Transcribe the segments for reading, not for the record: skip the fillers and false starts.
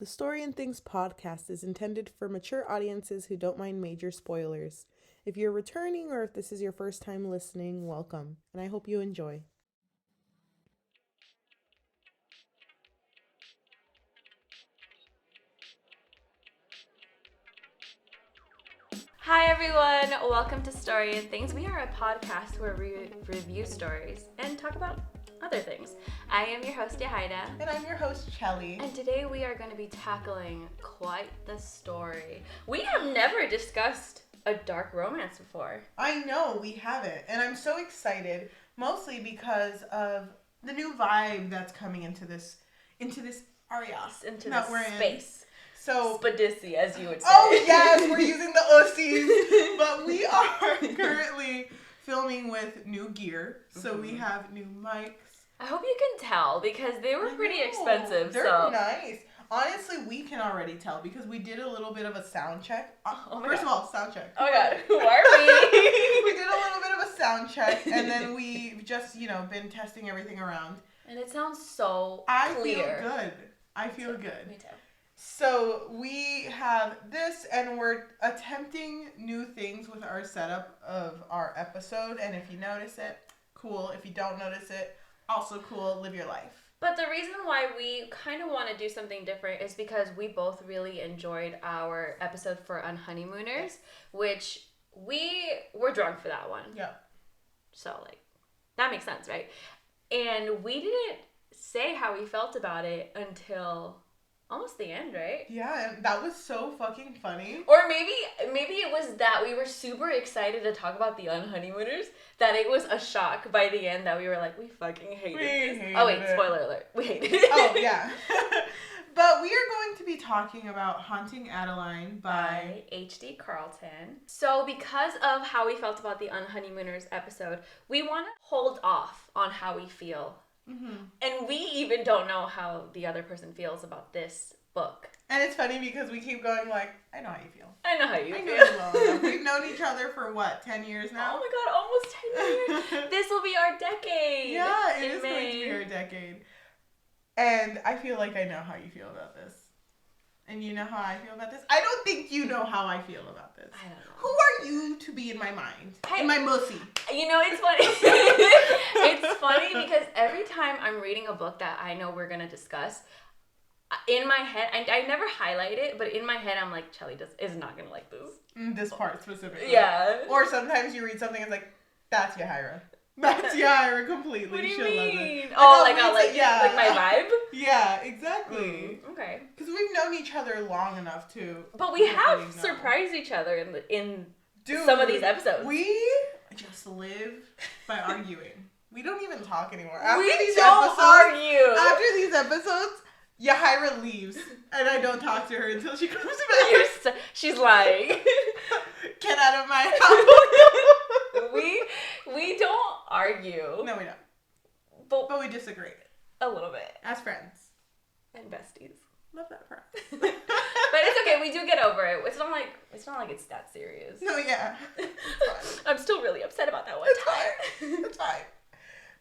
The Story and Things podcast is intended for mature audiences who don't mind major spoilers. If you're returning or if this is your first time listening, welcome, and I hope you enjoy. Hi everyone, welcome to Story and Things. We are a podcast where we review stories and talk about other things. I am your host, Yajaira. And I'm your host, Cheli. And today we are going to be tackling quite the story. We have never discussed a dark romance before. I know, we haven't, and I'm so excited, mostly because of the new vibe that's coming into this area. Into this space. So, Spadissy, as you would say. Oh yes, we're using the ussies, but we are currently filming with new gear. So we have new mics. I hope you can tell because they were pretty expensive. They're nice. Honestly, we can already tell because we did a little bit of a sound check. First of all, sound check. Oh my god, who are we? We did a little bit of a sound check, and then we've just, been testing everything around. And it sounds so clear. I feel good. Me too. So we have this, and we're attempting new things with our setup of our episode. And if you notice it, cool. If you don't notice it, also cool. Live your life. But the reason why we kind of want to do something different is because we both really enjoyed our episode for Unhoneymooners, which we were drunk for that one. Yeah. So, that makes sense, right? And we didn't say how we felt about it until almost the end, right? Yeah, and that was so fucking funny. Or maybe it was that we were super excited to talk about the Unhoneymooners that it was a shock by the end that we were like, we fucking hated this. Oh wait, spoiler alert. We hated it. Oh, yeah. But we are going to be talking about Haunting Adeline by H.D. Carlton. So because of how we felt about the Unhoneymooners episode, we want to hold off on how we feel. Mm-hmm. And we even don't know how the other person feels about this book. And it's funny because we keep going like, I know how you feel. I know how you feel. Well We've known each other for what, 10 years now? Oh my god, almost 10 years. This will be our decade. Yeah, it is going to be our decade. And I feel like I know how you feel about this. And you know how I feel about this? I don't think you know how I feel about this. I don't know. Who are you to be in my mind? In my mussy? You know, it's funny. It's funny because every time I'm reading a book that I know we're going to discuss, in my head, I never highlight it, but in my head I'm like, Cheli is not going to like this. This part specifically. Yeah. Or sometimes you read something and it's like, that's Yajaira. That's Yajaira completely. What do you She'll mean? love it. Oh, like my vibe? Yeah, exactly. Okay. Because we've known each other long enough to. But we have surprised each other in some of these episodes. We just live by arguing. We don't even talk anymore. After these episodes, Yajaira leaves, and I don't talk to her until she comes back. She's lying. Get out of my house. We don't argue. No, we don't. But we disagree. A little bit. As friends. And besties. Love that friend. But it's okay, we do get over it. It's not like it's that serious. No, yeah. I'm still really upset about that one time. It's fine.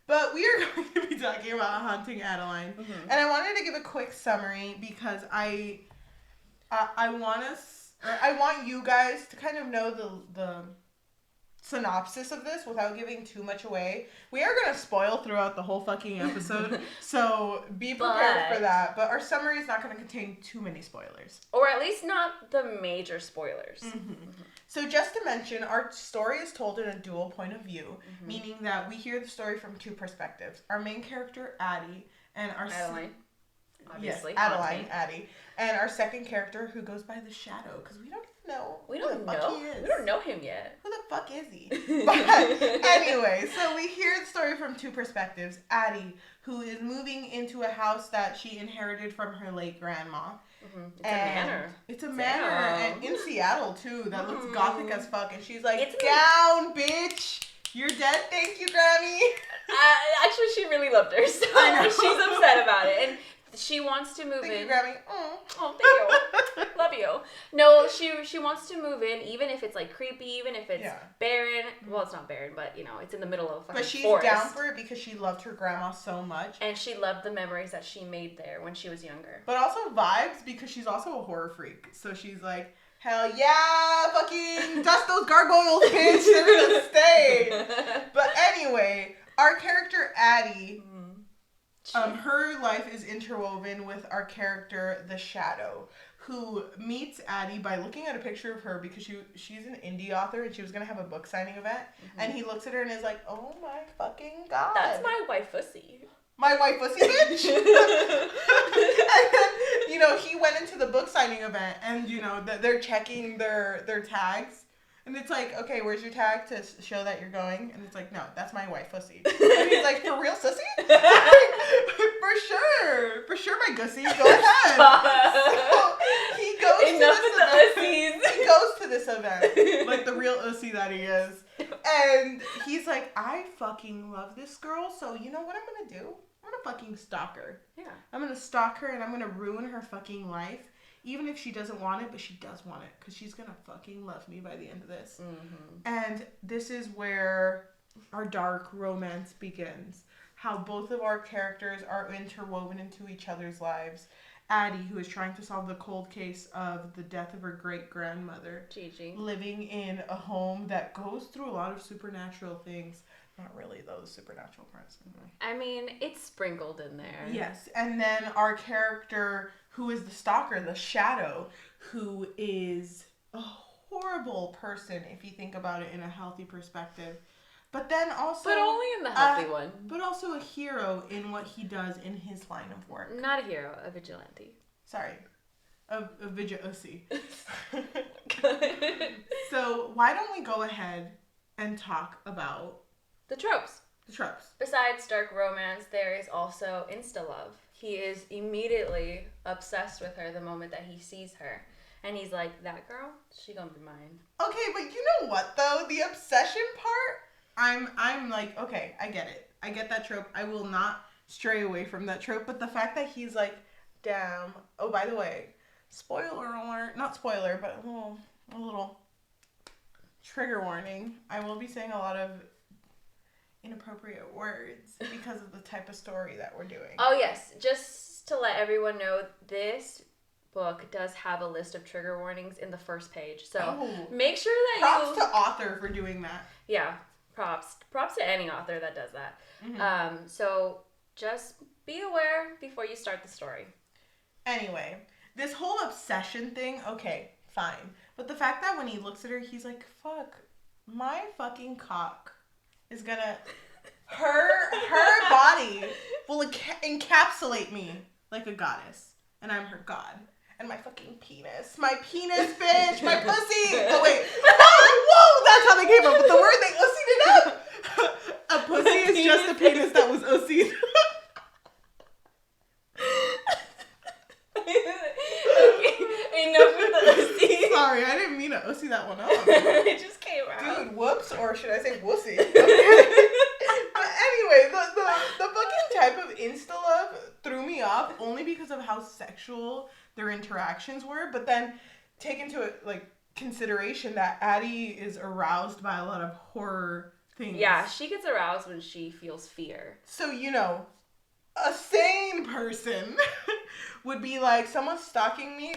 But we are going to be talking about Haunting Adeline. Mm-hmm. And I wanted to give a quick summary because I want you guys to kind of know the synopsis of this without giving too much away. We are going to spoil throughout the whole fucking episode, so be prepared for that. But our summary is not going to contain too many spoilers. Or at least not the major spoilers. Mm-hmm. Mm-hmm. So just to mention, our story is told in a dual point of view, meaning that we hear the story from two perspectives. Our main character, Addie, and our... Adeline. Obviously. Yes, Adeline, Addie. And our second character, who goes by the Shadow, because we don't know who the fuck he is. We don't know him yet. Who the fuck is he? But anyway, so we hear the story from two perspectives. Addie, who is moving into a house that she inherited from her late grandma. Mm-hmm. It's a manor. It's a manor. And in Seattle, too. That looks gothic as fuck. And she's like, down, bitch. You're dead. Thank you, Grammy. Actually, she really loved her. So she's upset about it. And she wants to move Thank in. you, Grammy. Oh, thank you. Love you. No, she wants to move in, even if it's like creepy, even if it's barren. Well, it's not barren, but you know, it's in the middle of a fucking But she's forest. down for it because she loved her grandma so much. And she loved the memories that she made there when she was younger. But also vibes because she's also a horror freak. So she's like, hell yeah, fucking dust those gargoyles, bitch. They're gonna stay. But anyway, our character Addie, her life is interwoven with our character the Shadow, who meets Addie by looking at a picture of her because she's an indie author and she was gonna have a book signing event, and he looks at her and is like, oh my fucking god, that's my wife Fussy. My white pussy bitch. And then, you know, he went into the book signing event and, you know, they're checking their tags. And it's like, okay, where's your tag to show that you're going? And it's like, no, that's my white pussy. And he's like, for real, sissy? For sure, my gussy. Go ahead. So he goes to this event. He goes to this event, like the real ussy that he is. And he's like, I fucking love this girl, so you know what I'm gonna do? I'm gonna fucking stalk her. Yeah. I'm gonna stalk her and I'm gonna ruin her fucking life. Even if she doesn't want it, but she does want it. Because she's gonna fucking love me by the end of this. And this is where our dark romance begins. How both of our characters are interwoven into each other's lives. Addie, who is trying to solve the cold case of the death of her great-grandmother. Gigi. Living in a home that goes through a lot of supernatural things. Not really, though, the supernatural parts. I mean, it's sprinkled in there. Yes. And then our character, who is the stalker, the Shadow, who is a horrible person, if you think about it in a healthy perspective. But then also... But only in the healthy one. But also a hero in what he does in his line of work. Not a hero, a vigilante. Sorry. A vigilante. So, why don't we go ahead and talk about... The tropes. The tropes. Besides dark romance, there is also insta-love. He is immediately obsessed with her the moment that he sees her. And he's like, that girl, she gonna be mine. Okay, but you know what, though? The obsession part... I'm like, okay, I get it. I get that trope. I will not stray away from that trope. But the fact that he's like, damn. Oh, by the way, spoiler alert. Not spoiler, but a little trigger warning. I will be saying a lot of inappropriate words because of the type of story that we're doing. Oh, yes. Just to let everyone know, this book does have a list of trigger warnings in the first page. So make sure that props to author for doing that. Yeah. Props to any author that does that. So just be aware before you start the story. Anyway, this whole obsession thing, okay, fine. But the fact that when he looks at her, he's like, fuck, my fucking cock is gonna... Her body will encapsulate me like a goddess. And I'm her god. And my fucking penis. My penis, bitch! My pussy! Oh, wait. Whoa! That's how they came up with the word. They ussied it up! A pussy is just a penis that was ussied. Okay, enough with the ussy. Sorry, I didn't mean to ussy that one up. It just came out. Dude, whoops, or should I say wussy? Okay. But anyway, the fucking type of insta-love threw me off only because of how sexual their interactions were, but then take into consideration that Addie is aroused by a lot of horror things. Yeah, she gets aroused when she feels fear. So, you know, a sane person would be like, someone's stalking me,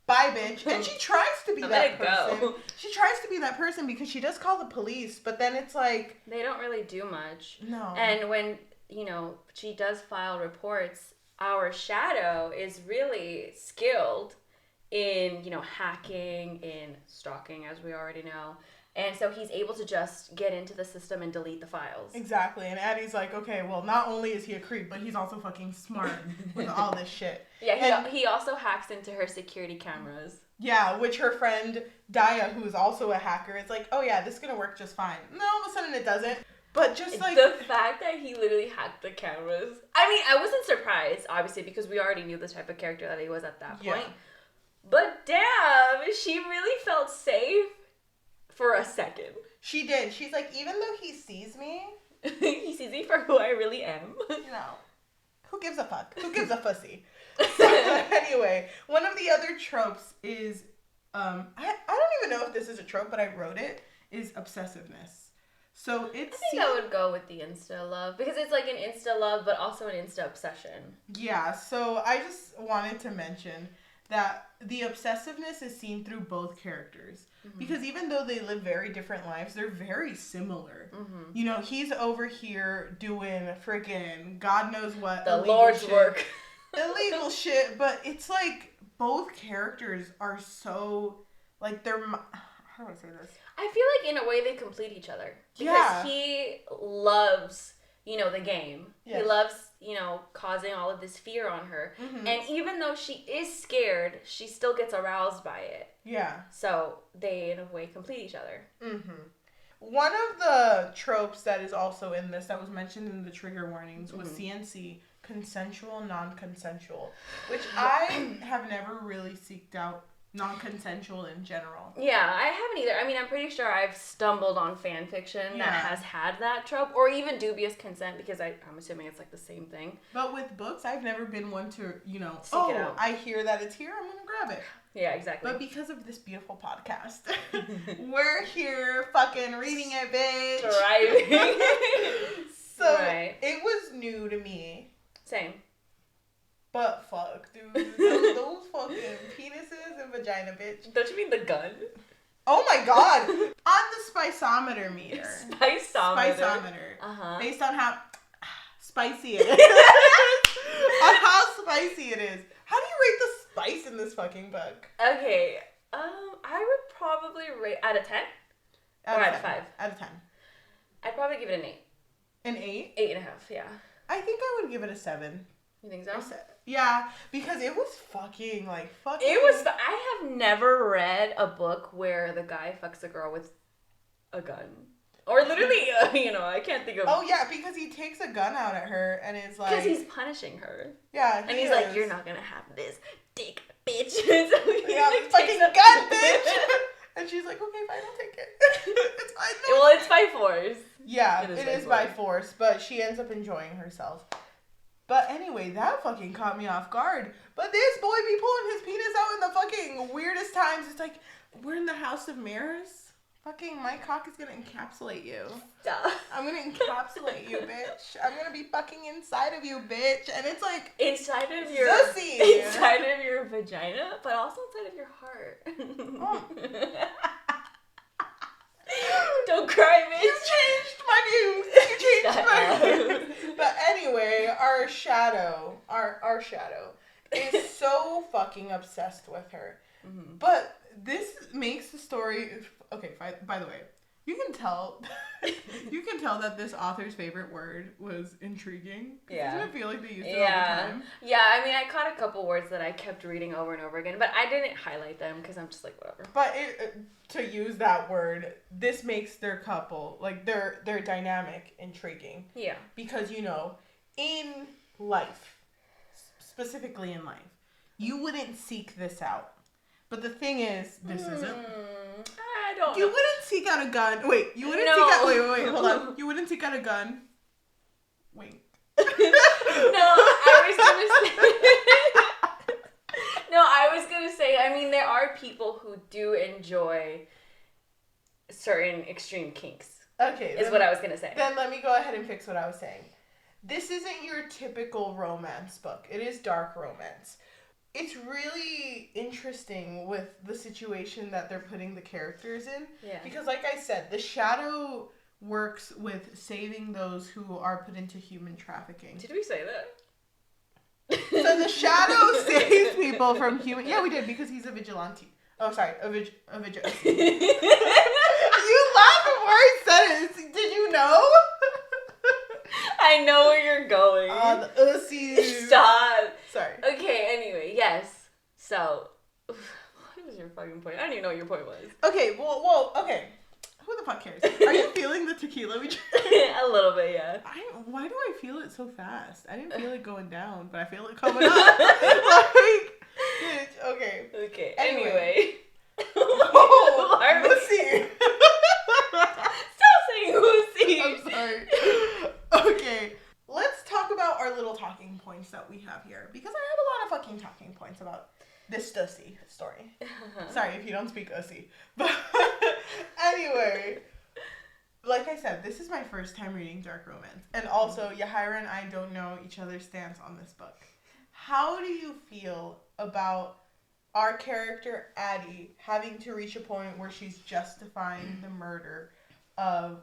bye bitch. And she tries to be that person. Go. She tries to be that person because she does call the police, but then it's like... They don't really do much. No. And when, you know, she does file reports, our Shadow is really skilled in, you know, hacking, in stalking, as we already know. And so he's able to just get into the system and delete the files. Exactly. And Addie's like, okay, well, not only is he a creep, but he's also fucking smart with all this shit. Yeah, he also hacks into her security cameras. Yeah, which her friend Daya, who is also a hacker, is like, oh yeah, this is going to work just fine. And then all of a sudden it doesn't. But just like... The fact that he literally hacked the cameras. I mean, I wasn't surprised, obviously, because we already knew the type of character that he was at that point. Yeah. But damn, she really felt safe for a second. She did. She's like, even though he sees me... he sees me for who I really am. You know, who gives a fuck? Who gives a pussy? Anyway, one of the other tropes is, I don't even know if this is a trope, but I wrote it, is obsessiveness. So it's... I think I would go with the Insta love, because it's like an Insta love, but also an Insta obsession. Yeah, so I just wanted to mention that the obsessiveness is seen through both characters. Mm-hmm. Because even though they live very different lives, they're very similar. Mm-hmm. You know, he's over here doing freaking God knows what. The Lord's work. Illegal shit, but it's like both characters are so, like, they're... How do I say this? I feel like in a way they complete each other. Because he loves, you know, the game. Yes. He loves, you know, causing all of this fear on her. Mm-hmm. And even though she is scared, she still gets aroused by it. Yeah. So they, in a way, complete each other. Mm-hmm. One of the tropes that is also in this, that was mentioned in the trigger warnings, was CNC, consensual, non-consensual. Which I have never really seeked out non-consensual in general. Yeah, I haven't either. I mean, I'm pretty sure I've stumbled on fan fiction that has had that trope, or even dubious consent, because I'm assuming it's like the same thing. But with books, I've never been one to, you know, seek it out. I hear that it's here, I'm going to grab it. Yeah, exactly. But because of this beautiful podcast, we're here fucking reading it, bitch. Driving. So it was new to me. Same. But fuck, dude. Those fucking penises and vagina, bitch. Don't you mean the gun? Oh my god. On the spiceometer meter. Spiceometer. Uh-huh. Based on how spicy it is. On how spicy it is. How do you rate the spice in this fucking book? Okay. I would probably rate out of 10? Out of 5? Out of 10. I'd probably give it an 8. An 8? 8.5, yeah. I think I would give it a 7. You think so? Yeah, because it was fucking. It was. I have never read a book where the guy fucks a girl with a gun. Or literally, you know, I can't think of... Oh, yeah, because he takes a gun out at her and is like... Because he's punishing her. Yeah, and he's like, you're not gonna have this dick, bitch. So yeah, like, fucking gun, bitch! And she's like, okay, fine, I'll take it. It's fine. No. Well, it's by force. Yeah, it is by force, but she ends up enjoying herself. But anyway, that fucking caught me off guard. But this boy be pulling his penis out in the fucking weirdest times. It's like, we're in the House of Mirrors. Fucking my cock is gonna encapsulate you. Stop. I'm gonna encapsulate you, bitch. I'm gonna be fucking inside of you, bitch. And it's like... Inside of your... Sussy. Inside of your vagina, but also inside of your heart. Oh. Don't cry, bitch. You changed my views. You changed my views. But anyway, our shadow is so fucking obsessed with her. Mm-hmm. But this makes the story... Okay, by the way, you can tell that this author's favorite word was intriguing. Yeah. Doesn't it feel like they used it all the time? Yeah, I mean, I caught a couple words that I kept reading over and over again, but I didn't highlight them because I'm just like, whatever. But to use that word, this makes their couple, like, their dynamic intriguing. Yeah. Because, you know, in life, specifically in life, you wouldn't seek this out. But the thing is, this isn't. I don't know. You wouldn't seek out a gun. Wait, you wouldn't seek out... Wait, hold on. You wouldn't seek out a gun. Wink. No, I was gonna say, I mean, there are people who do enjoy certain extreme kinks. Okay. Is what I was gonna say. Then let me go ahead and fix what I was saying. This isn't your typical romance book. It is dark romance. It's really interesting with the situation that they're putting the characters in. Yeah. Because like I said, the shadow works with saving those who are put into human trafficking. Did we say that? So the shadow saves people from human... Yeah, we did, because he's a vigilante. Oh, sorry, a vigilante. You laughed before I said it. Did you know? I know where you're going. The ussies. Stop. Sorry. Okay, anyway, yes. So, what was your fucking point? I don't even know what your point was. Okay, well, okay. Who the fuck cares? Are you feeling the tequila we drank? A little bit, yeah. Why do I feel it so fast? I didn't feel it going down, but I feel it coming up. Like, bitch, okay. Okay, anyway. Oh, Lucy. Stop saying Lucy. I'm sorry. Okay, let's talk about our little talking points that we have here, because I have a lot of fucking Aussie story. Sorry if you don't speak Aussie. But anyway, like I said, this is my first time reading dark romance. And also, Yajaira and I don't know each other's stance on this book. How do you feel about our character, Addie, having to reach a point where she's justifying the murder of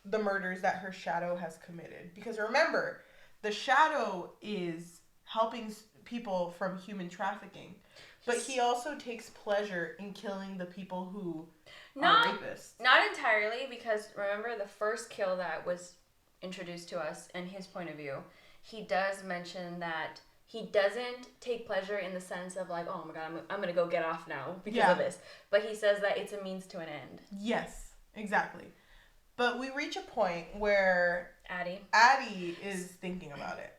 the murders that her shadow has committed? Because remember, the shadow is helping people from human trafficking. But he also takes pleasure in killing the people who are rapists. Not entirely, because remember the first kill that was introduced to us in his point of view, he does mention that he doesn't take pleasure in the sense of like, oh my god, I'm going to go get off now because of this. But he says that it's a means to an end. Yes, exactly. But we reach a point where Addie is thinking about it.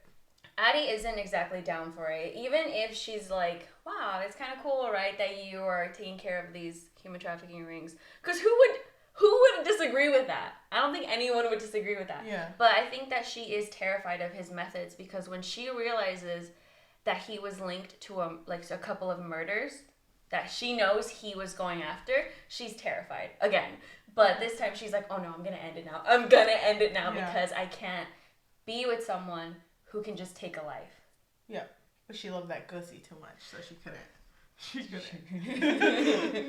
Addie isn't exactly down for it. Even if she's like, wow, it's kind of cool, right, that you are taking care of these human trafficking rings. Because who would disagree with that? I don't think anyone would disagree with that. Yeah. But I think that she is terrified of his methods because when she realizes that he was linked to a couple of murders that she knows he was going after, she's terrified again. But this time she's like, oh no, I'm going to end it now. I'm going to end it now because I can't be with someone who can just take a life. Yeah. But she loved that gussy too much, so she couldn't.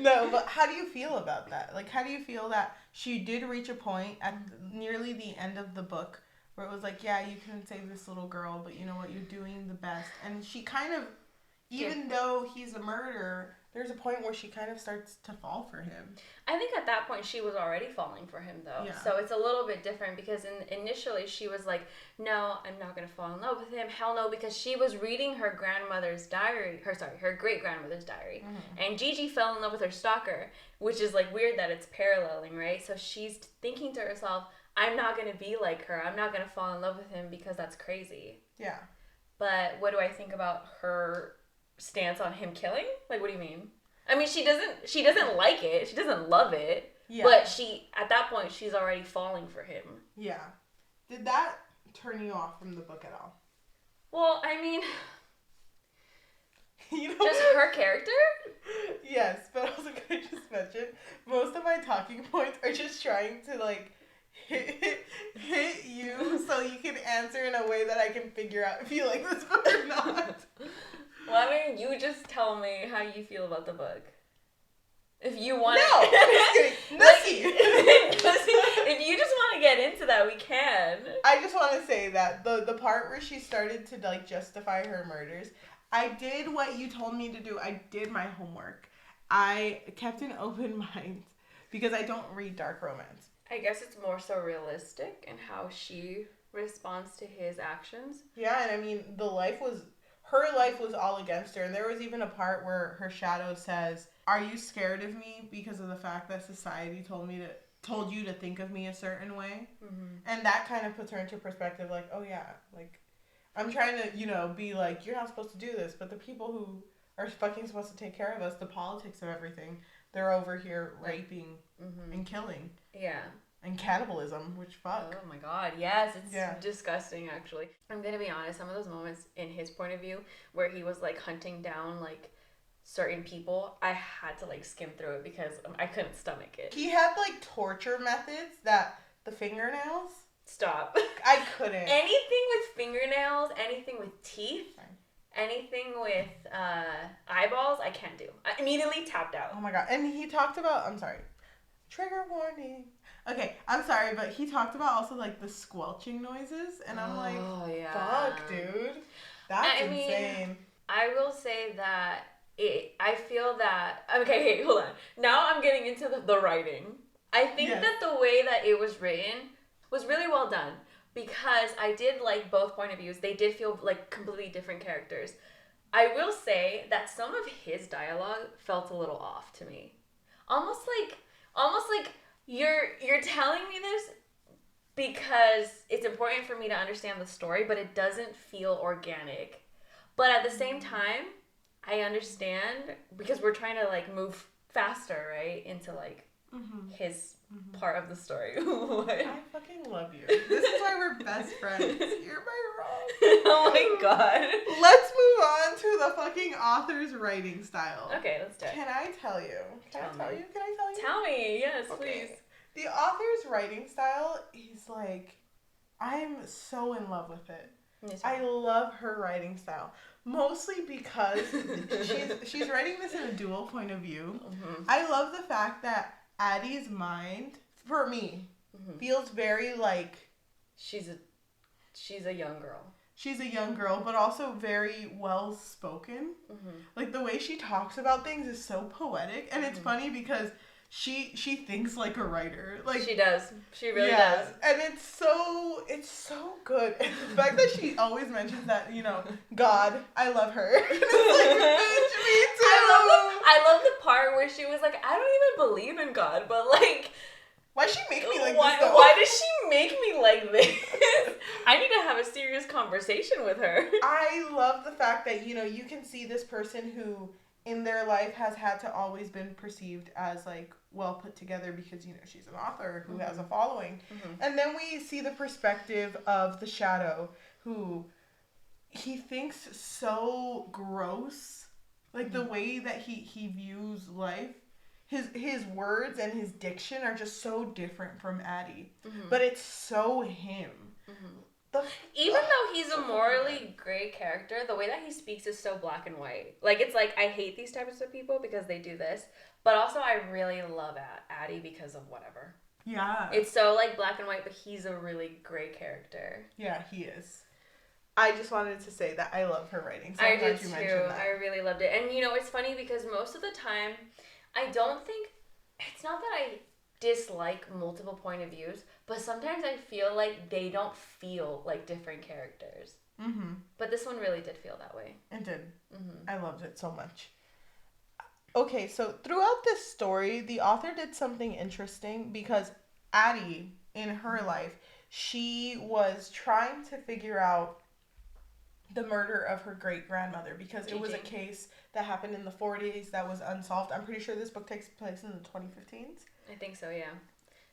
No, but how do you feel about that? Like, how do you feel that she did reach a point at nearly the end of the book where it was like, yeah, you can save this little girl, but you know what, you're doing the best. And she kind of, even though he's a murderer, there's a point where she kind of starts to fall for him. I think at that point she was already falling for him, though. Yeah. So it's a little bit different because initially she was like, no, I'm not going to fall in love with him. Hell no, because she was reading her grandmother's diary. Her great-grandmother's diary. Mm-hmm. And Gigi fell in love with her stalker, which is like weird that it's paralleling, right? So she's thinking to herself, I'm not going to be like her. I'm not going to fall in love with him because that's crazy. Yeah. But what do I think about her stance on him killing? Like, what do you mean? I mean, she doesn't like it. She doesn't love it. Yeah. But at that point, she's already falling for him. Yeah. Did that turn you off from the book at all? Well, I mean, just her character? Yes, but also can I just mention, most of my talking points are just trying to, like, hit you so you can answer in a way that I can figure out if you like this book or not. Why don't you just tell me how you feel about the book? If you want No, I'm just kidding. If you just want to get into that, we can. I just want to say that the part where she started to like justify her murders, I did what you told me to do. I did my homework. I kept an open mind because I don't read dark romance. I guess it's more so realistic in how she responds to his actions. Yeah, and I mean, her life was all against her. And there was even a part where her shadow says, are you scared of me because of the fact that society told you to think of me a certain way? Mm-hmm. And that kind of puts her into perspective, like, oh yeah, like, I'm trying to, be like, you're not supposed to do this. But the people who are fucking supposed to take care of us, the politics of everything, they're over here raping and killing. Yeah. And cannibalism, which fuck. Oh my god, yes, it's disgusting actually. I'm gonna be honest, some of those moments in his point of view where he was like hunting down like certain people, I had to like skim through it because I couldn't stomach it. He had like torture methods that the fingernails. Stop. I couldn't. Anything with fingernails, anything with teeth, anything with eyeballs, I can't do. I immediately tapped out. Oh my god. And he talked about, I'm sorry, trigger warning. Okay, I'm sorry, but he talked about also like the squelching noises, and I'm like, fuck, dude. That's insane. I will say that I feel that, okay, hold on. Now I'm getting into the writing. I think that the way that it was written was really well done because I did like both point of views. They did feel like completely different characters. I will say that some of his dialogue felt a little off to me. Almost like you're telling me this because it's important for me to understand the story, but it doesn't feel organic. But at the same time, I understand because we're trying to like move faster, right, into like his part of the story. I fucking love you. This is why we're best friends. You're my rock. Oh my god. Let's move on to the fucking author's writing style. Okay, let's do it. Can I tell you? Can I tell you? Tell me, yes, okay. please. The author's writing style is like, I'm so in love with it. I love her writing style. Mostly because she's writing this in a dual point of view. I love the fact that Addie's mind, for me, feels very like... She's a young girl. She's a young girl, but also very well-spoken. Like, the way she talks about things is so poetic. And it's funny because she thinks like a writer. Like, she does. She really does. And it's so good. And the fact that she always mentions that, you know, God, I love her. It's like, bitch, me too. I love the part where she was like, I don't even believe in God, but like, why she make me like this? Why does she make me like this? I need to have a serious conversation with her. I love the fact that, you know, you can see this person who in their life has had to always been perceived as like well put together because, you know, she's an author who has a following. And then we see the perspective of the Shadow, who he thinks so gross. Like the way that he views life. His words and his diction are just so different from Addie. But it's so him. Even though he's a morally gray character, the way that he speaks is so black and white. Like, it's like, I hate these types of people because they do this. But also, I really love Addie because of whatever. Yeah. It's so, like, black and white, but he's a really gray character. Yeah, he is. I just wanted to say that I love her writing. So I did too. I really loved it. And, you know, it's funny because most of the time, I don't think... It's not that I dislike multiple point of views, but sometimes I feel like they don't feel like different characters. But this one really did feel that way. It did. I loved it so much. Okay, so throughout this story, the author did something interesting because Addie, in her life, she was trying to figure out the murder of her great-grandmother because it was a case that happened in the 40s that was unsolved. I'm pretty sure this book takes place in the 2015s. I think so, yeah.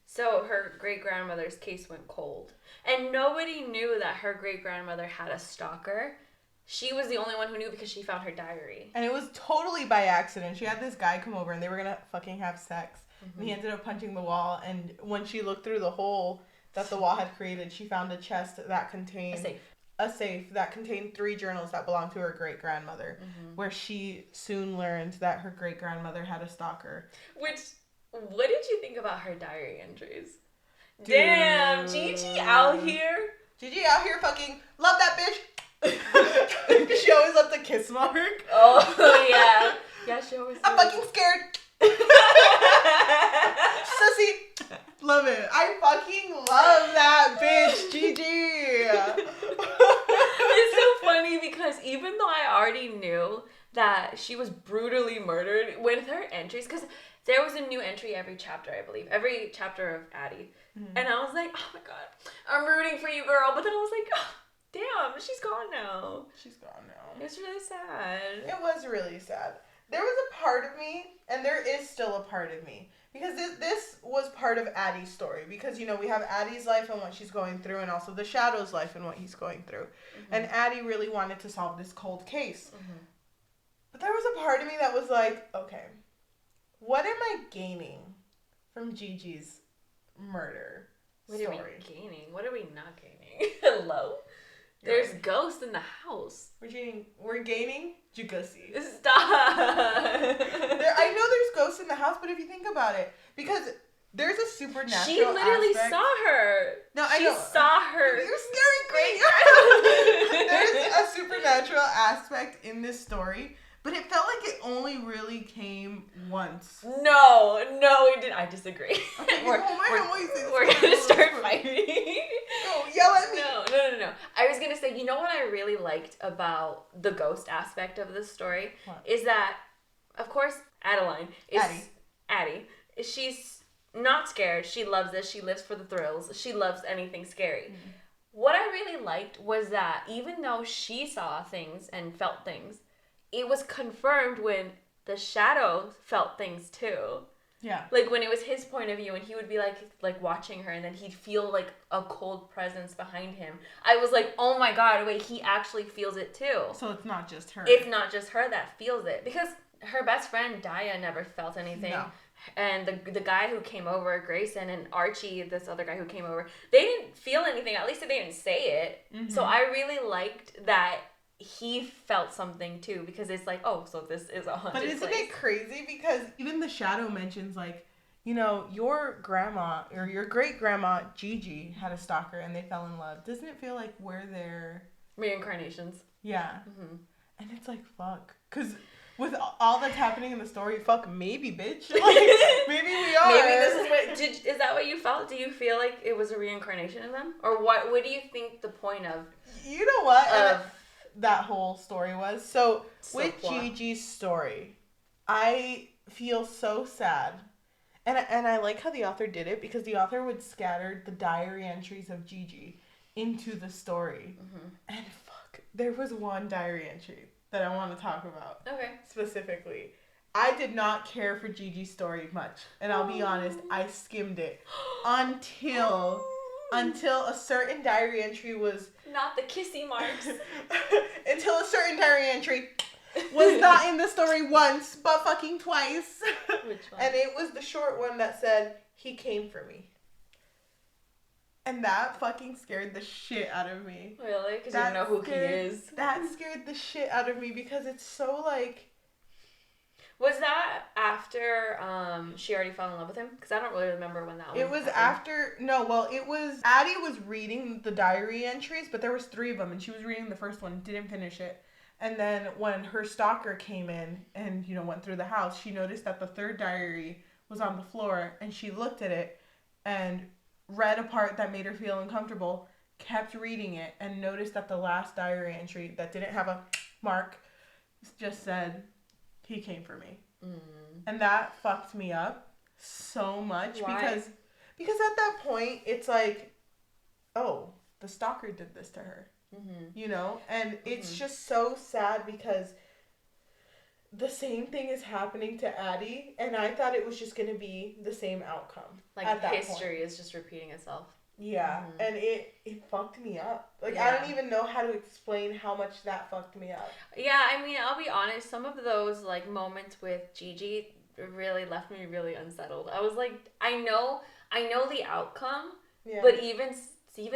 So her great-grandmother's case went cold. And nobody knew that her great-grandmother had a stalker. She was the only one who knew because she found her diary. And it was totally by accident. She had this guy come over and they were going to fucking have sex. And he ended up punching the wall. And when she looked through the hole that the wall had created, she found a chest that contained... A safe that contained 3 journals that belonged to her great-grandmother, where she soon learned that her great-grandmother had a stalker. What did you think about her diary entries? Dude. Damn, Gigi out here. Gigi out here fucking love that bitch. She always left a kiss mark. Oh, yeah. Yeah, she always I'm fucking scared. Sussy. Love it. I fucking love that bitch, Gigi. It's so funny because even though I already knew that she was brutally murdered with her entries, because there was a new entry every chapter, I believe. Every chapter of Addie. And I was like, oh my god, I'm rooting for you, girl. But then I was like, oh, damn, she's gone now. She's gone now. It's really sad. It was really sad. There was a part of me, and there is still a part of me, because this was part of Addie's story, because, you know, we have Addie's life and what she's going through, and also the Shadow's life and what he's going through. And Addie really wanted to solve this cold case. But there was a part of me that was like, okay, what am I gaining from Gigi's murder story? What are we gaining? What are we not gaining? Hello? There's ghosts in the house. We're gaining Jugusi. Stop. I know there's ghosts in the house, but if you think about it, because there's a supernatural She literally saw her. No, I know. She saw her. You're scaring me. There's a supernatural aspect in this story, but it felt like it only really came once. No, it didn't. I disagree. Okay, we're gonna start fighting. No, yell at me. No. I was gonna say, you know what I really liked about the ghost aspect of this story? What? Is that, of course, Adeline is Addie. She's not scared. She loves this. She lives for the thrills. She loves anything scary. What I really liked was that even though she saw things and felt things, it was confirmed when the Shadow felt things too. Yeah. Like, when it was his point of view, and he would be, like watching her, and then he'd feel, like, a cold presence behind him. I was like, oh my god, wait, he actually feels it, too. So it's not just her. It's not just her that feels it. Because her best friend, Daya, never felt anything. No. And the guy who came over, Grayson, and Archie, this other guy who came over, they didn't feel anything. At least they didn't say it. Mm-hmm. So I really liked that he felt something too, because it's like, oh, so this is a haunted place. But isn't it crazy? Because even the shadow mentions, like, you know, your grandma or your great grandma Gigi had a stalker and they fell in love. Doesn't it feel like we're their reincarnations? Yeah. Mm-hmm. And it's like, fuck, because with all that's happening in the story, fuck, maybe, bitch. Like, maybe we are. Maybe this is what is that what you felt? Do you feel like it was a reincarnation of them, or what do you think the point of? You know what? That whole story was. So with Gigi's story, I feel so sad. And I like how the author did it, because the author would scatter the diary entries of Gigi into the story. Mm-hmm. And fuck, there was one diary entry that I want to talk about. Okay. Specifically. I did not care for Gigi's story much. And I'll be honest, I skimmed it until a certain diary entry was... Not the kissy marks. Until a certain diary entry was not in the story once, but fucking twice. Which one? And it was the short one that said, he came for me. And that fucking scared the shit out of me. Really? Because you don't know who he is. That scared the shit out of me, because it's so like... Was that after she already fell in love with him? Because I don't really remember when that was. It was after... No, well, it was... Addie was reading the diary entries, but there was 3 of them, and she was reading the first one, didn't finish it. And then when her stalker came in and, you know, went through the house, she noticed that the 3rd diary was on the floor, and she looked at it and read a part that made her feel uncomfortable, kept reading it, and noticed that the last diary entry that didn't have a mark just said... He came for me. Mm. And that fucked me up so much. Why? Because at that point, it's like, oh, the stalker did this to her. Mm-hmm. You know? And it's just so sad, because the same thing is happening to Addie, and I thought it was just going to be the same outcome. Like, at that history is just repeating itself. Yeah, and it fucked me up. Like, yeah. I don't even know how to explain how much that fucked me up. Yeah, I mean, I'll be honest, some of those, like, moments with Gigi really left me really unsettled. I was like, I know the outcome, but even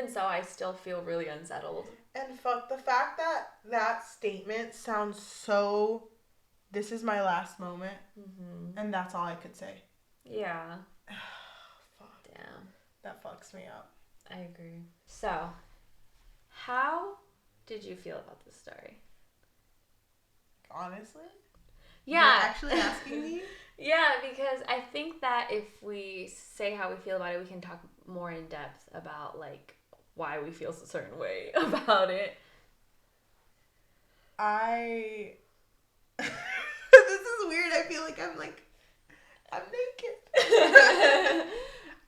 so, I still feel really unsettled. And fuck, the fact that that statement sounds so, this is my last moment, and that's all I could say. Yeah. Fuck. Damn. That fucks me up. I agree. So, how did you feel about this story? Honestly? Yeah. You're actually asking me? Yeah, because I think that if we say how we feel about it, we can talk more in depth about, like, why we feel a certain way about it. This is weird. I feel like I'm naked.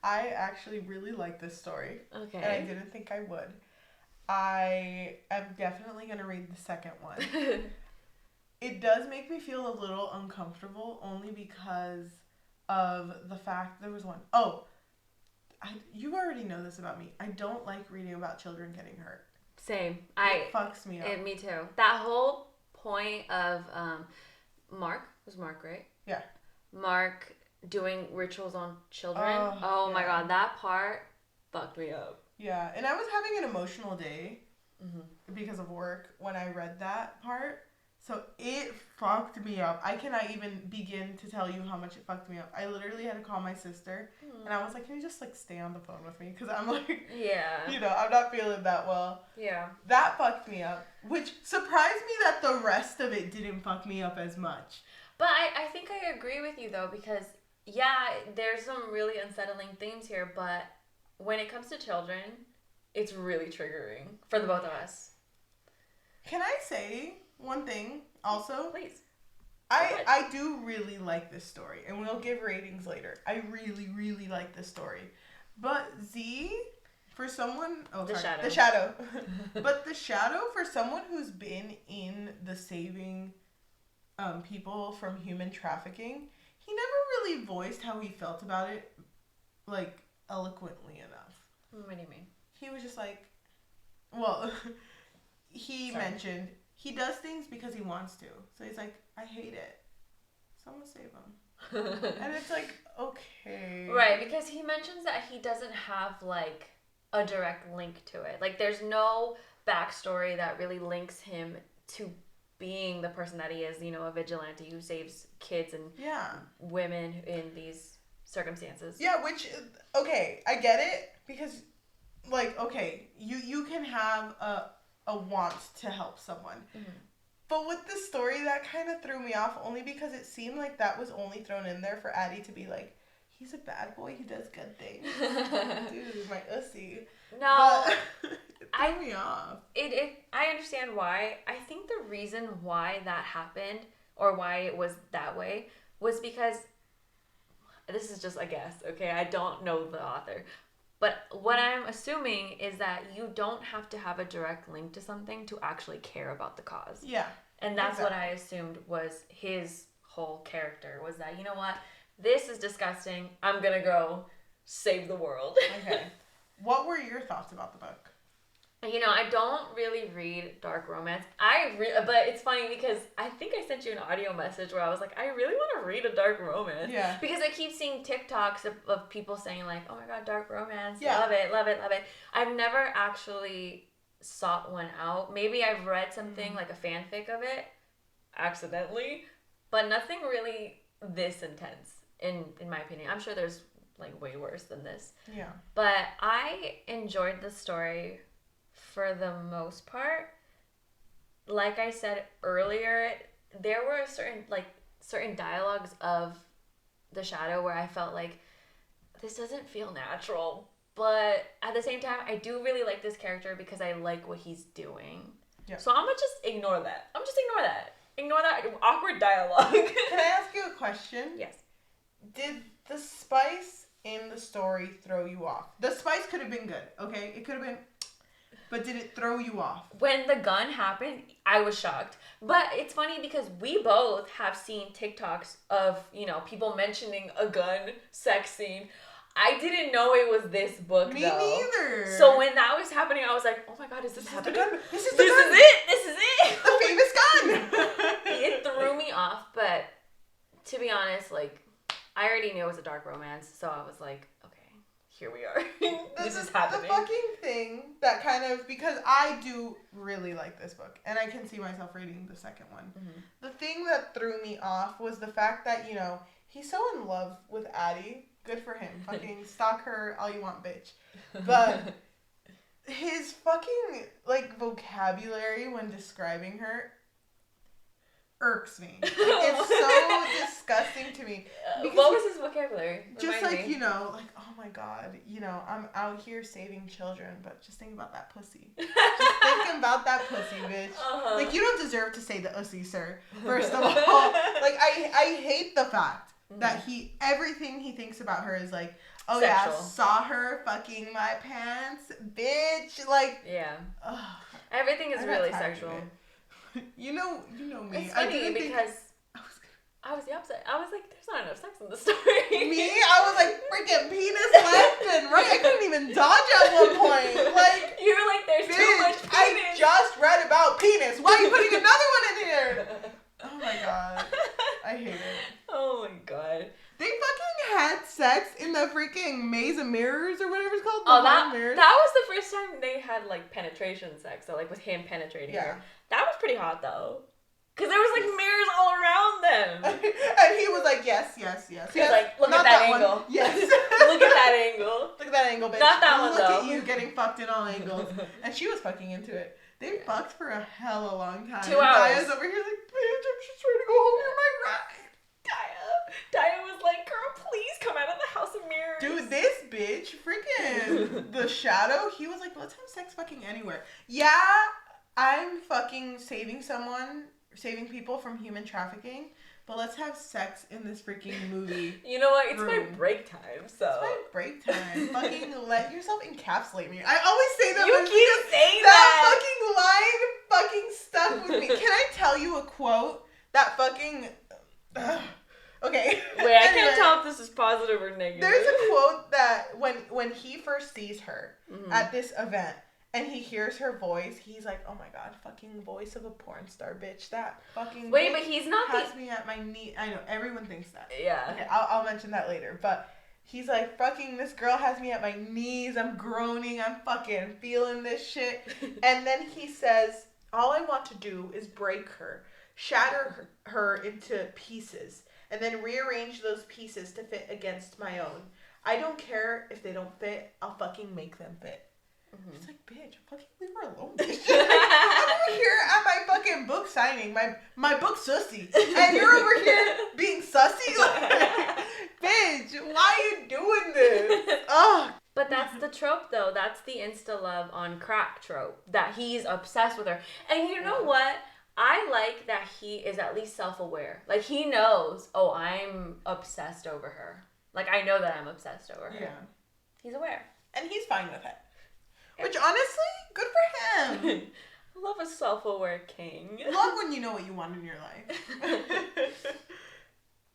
I actually really like this story. Okay. And I didn't think I would. I am definitely going to read the second one. It does make me feel a little uncomfortable, only because of the fact there was one. Oh, you already know this about me. I don't like reading about children getting hurt. Same. It fucks me up. Me too. That whole point of Mark. Was Mark, right? Yeah. Mark doing rituals on children. Oh my god, that part fucked me up. Yeah, and I was having an emotional day because of work when I read that part. So it fucked me up. I cannot even begin to tell you how much it fucked me up. I literally had to call my sister, and I was like, can you just, like, stay on the phone with me? Because I'm like, you know, I'm not feeling that well. Yeah. That fucked me up, which surprised me that the rest of it didn't fuck me up as much. But I think I agree with you, though, because, yeah, there's some really unsettling themes here, but when it comes to children, it's really triggering for the both of us. Can I say one thing also? Please. I do really like this story, and we'll give ratings later. I really, really like this story. But Z, for someone... Oh, the sorry. Shadow. The Shadow. But the Shadow, for someone who's been in the saving people from human trafficking, he never really voiced how he felt about it, like, eloquently enough. What do you mean? He was just like, well, he mentioned he does things because he wants to. So he's like, I hate it. So I'm going to save him. And it's like, okay. Right, because he mentions that he doesn't have, like, a direct link to it. Like, there's no backstory that really links him to being the person that he is, you know, a vigilante who saves kids and women in these circumstances. Yeah, which, okay, I get it, because, like, okay, you can have a want to help someone. Mm-hmm. But with the story, that kind of threw me off, only because it seemed like that was only thrown in there for Addie to be like, he's a bad boy, he does good things. Dude, my ussy. No. But it threw me off. I understand why. I think the reason why that happened, or why it was that way, was because, this is just a guess, okay? I don't know the author. But what I'm assuming is that you don't have to have a direct link to something to actually care about the cause. Yeah. And that's what I assumed was his whole character, was that, you know what, this is disgusting, I'm gonna go save the world. Okay. What were your thoughts about the book? You know, I don't really read dark romance. But it's funny because I think I sent you an audio message where I was like, I really want to read a dark romance. Yeah. Because I keep seeing TikToks of people saying like, oh my god, dark romance. Yeah. Love it, love it, love it. I've never actually sought one out. Maybe I've read something like a fanfic of it accidentally, but nothing really this intense in my opinion. I'm sure there's like way worse than this. Yeah. But I enjoyed the story for the most part. Like I said earlier, there were certain dialogues of the Shadow where I felt like this doesn't feel natural, but at the same time I do really like this character because I like what he's doing. Yeah. So I'm gonna just ignore that. Ignore that awkward dialogue. Can I ask you a question? Yes. Did the spice in the story throw you off? The spice could have been good, okay? It could have been... But did it throw you off? When the gun happened, I was shocked. But it's funny because we both have seen TikToks of, you know, people mentioning a gun sex scene. I didn't know it was this book, Me neither. So when that was happening, I was like, oh my god, is this happening? This is it! The famous gun! It threw me off, but to be honest, like, I already knew it was a dark romance, so I was like, here we are. This is happening. The fucking thing that kind of, because I do really like this book, and I can see myself reading the second one. Mm-hmm. The thing that threw me off was the fact that, you know, he's so in love with Addie. Good for him. Fucking stalk her all you want, bitch. But his fucking, like, vocabulary when describing her irks me. It's so disgusting to me. What was his vocabulary? Just like, you know, like, oh my god, you know, I'm out here saving children, but just think about that pussy. Just think about that pussy, bitch. Uh-huh. Like, you don't deserve to say the ussy, sir. First of all, like, I hate the fact that everything he thinks about her is like, oh sexual. Yeah, saw her fucking my pants, bitch. Like, yeah, everything is really sexual. You know me. It's funny because I was the opposite. I was like, there's not enough sex in the story. Me? I was like, freaking penis left and right. I couldn't even dodge at one point. Like, you were like, there's too much penis. I just read about penis. Why are you putting another one in here? Oh my god. I hate it. Oh my god. They fucking had sex in the freaking maze of mirrors or whatever it's called. That was the first time they had like penetration sex. So like with him penetrating her. That was pretty hot though. Because there was like mirrors all around them. And he was like, yes. He was like, look at that angle. One. Yes. Look at that angle. Look at that angle, bitch. Not that one though. Look at you getting fucked in all angles. And she was fucking into it. They fucked for a hella long time. 2 hours. Daya's over here like, bitch, I'm just trying to go home. You're my ride. Daya was like, girl, please come out of the house of mirrors. Dude, this bitch, freaking the Shadow, he was like, let's have sex fucking anywhere. Yeah, I'm fucking saving people from human trafficking, but let's have sex in this freaking movie. You know what? It's my break time, so. It's my break time. Fucking let yourself encapsulate me. I always say that. You keep saying that. That fucking line fucking stuck with me. Can I tell you a quote that fucking... Okay. Wait, I can't tell if this is positive or negative. There's a quote that when he first sees her at this event and he hears her voice, he's like, oh my god, fucking voice of a porn star, bitch. That fucking Wait, but he's not has me at my knee. I know, everyone thinks that. Yeah. Okay, I'll mention that later, but he's like, fucking, this girl has me at my knees. I'm groaning. I'm fucking feeling this shit. And then he says, all I want to do is break her, shatter her into pieces, and then rearrange those pieces to fit against my own. I don't care if they don't fit. I'll fucking make them fit. Mm-hmm. It's like, bitch, fucking leave her alone, bitch. I'm over here at my fucking book signing, my book sussy, and you're over here being sussy? Like, bitch, why are you doing this? Ugh. But that's the trope, though. That's the insta-love on crack trope. That he's obsessed with her. And you know what? I like that he is at least self-aware. Like, he knows, oh, I'm obsessed over her. Like, I know that I'm obsessed over her. Yeah. He's aware. And he's fine with it. Yeah. Which, honestly, good for him. I love a self-aware king. Love when you know what you want in your life.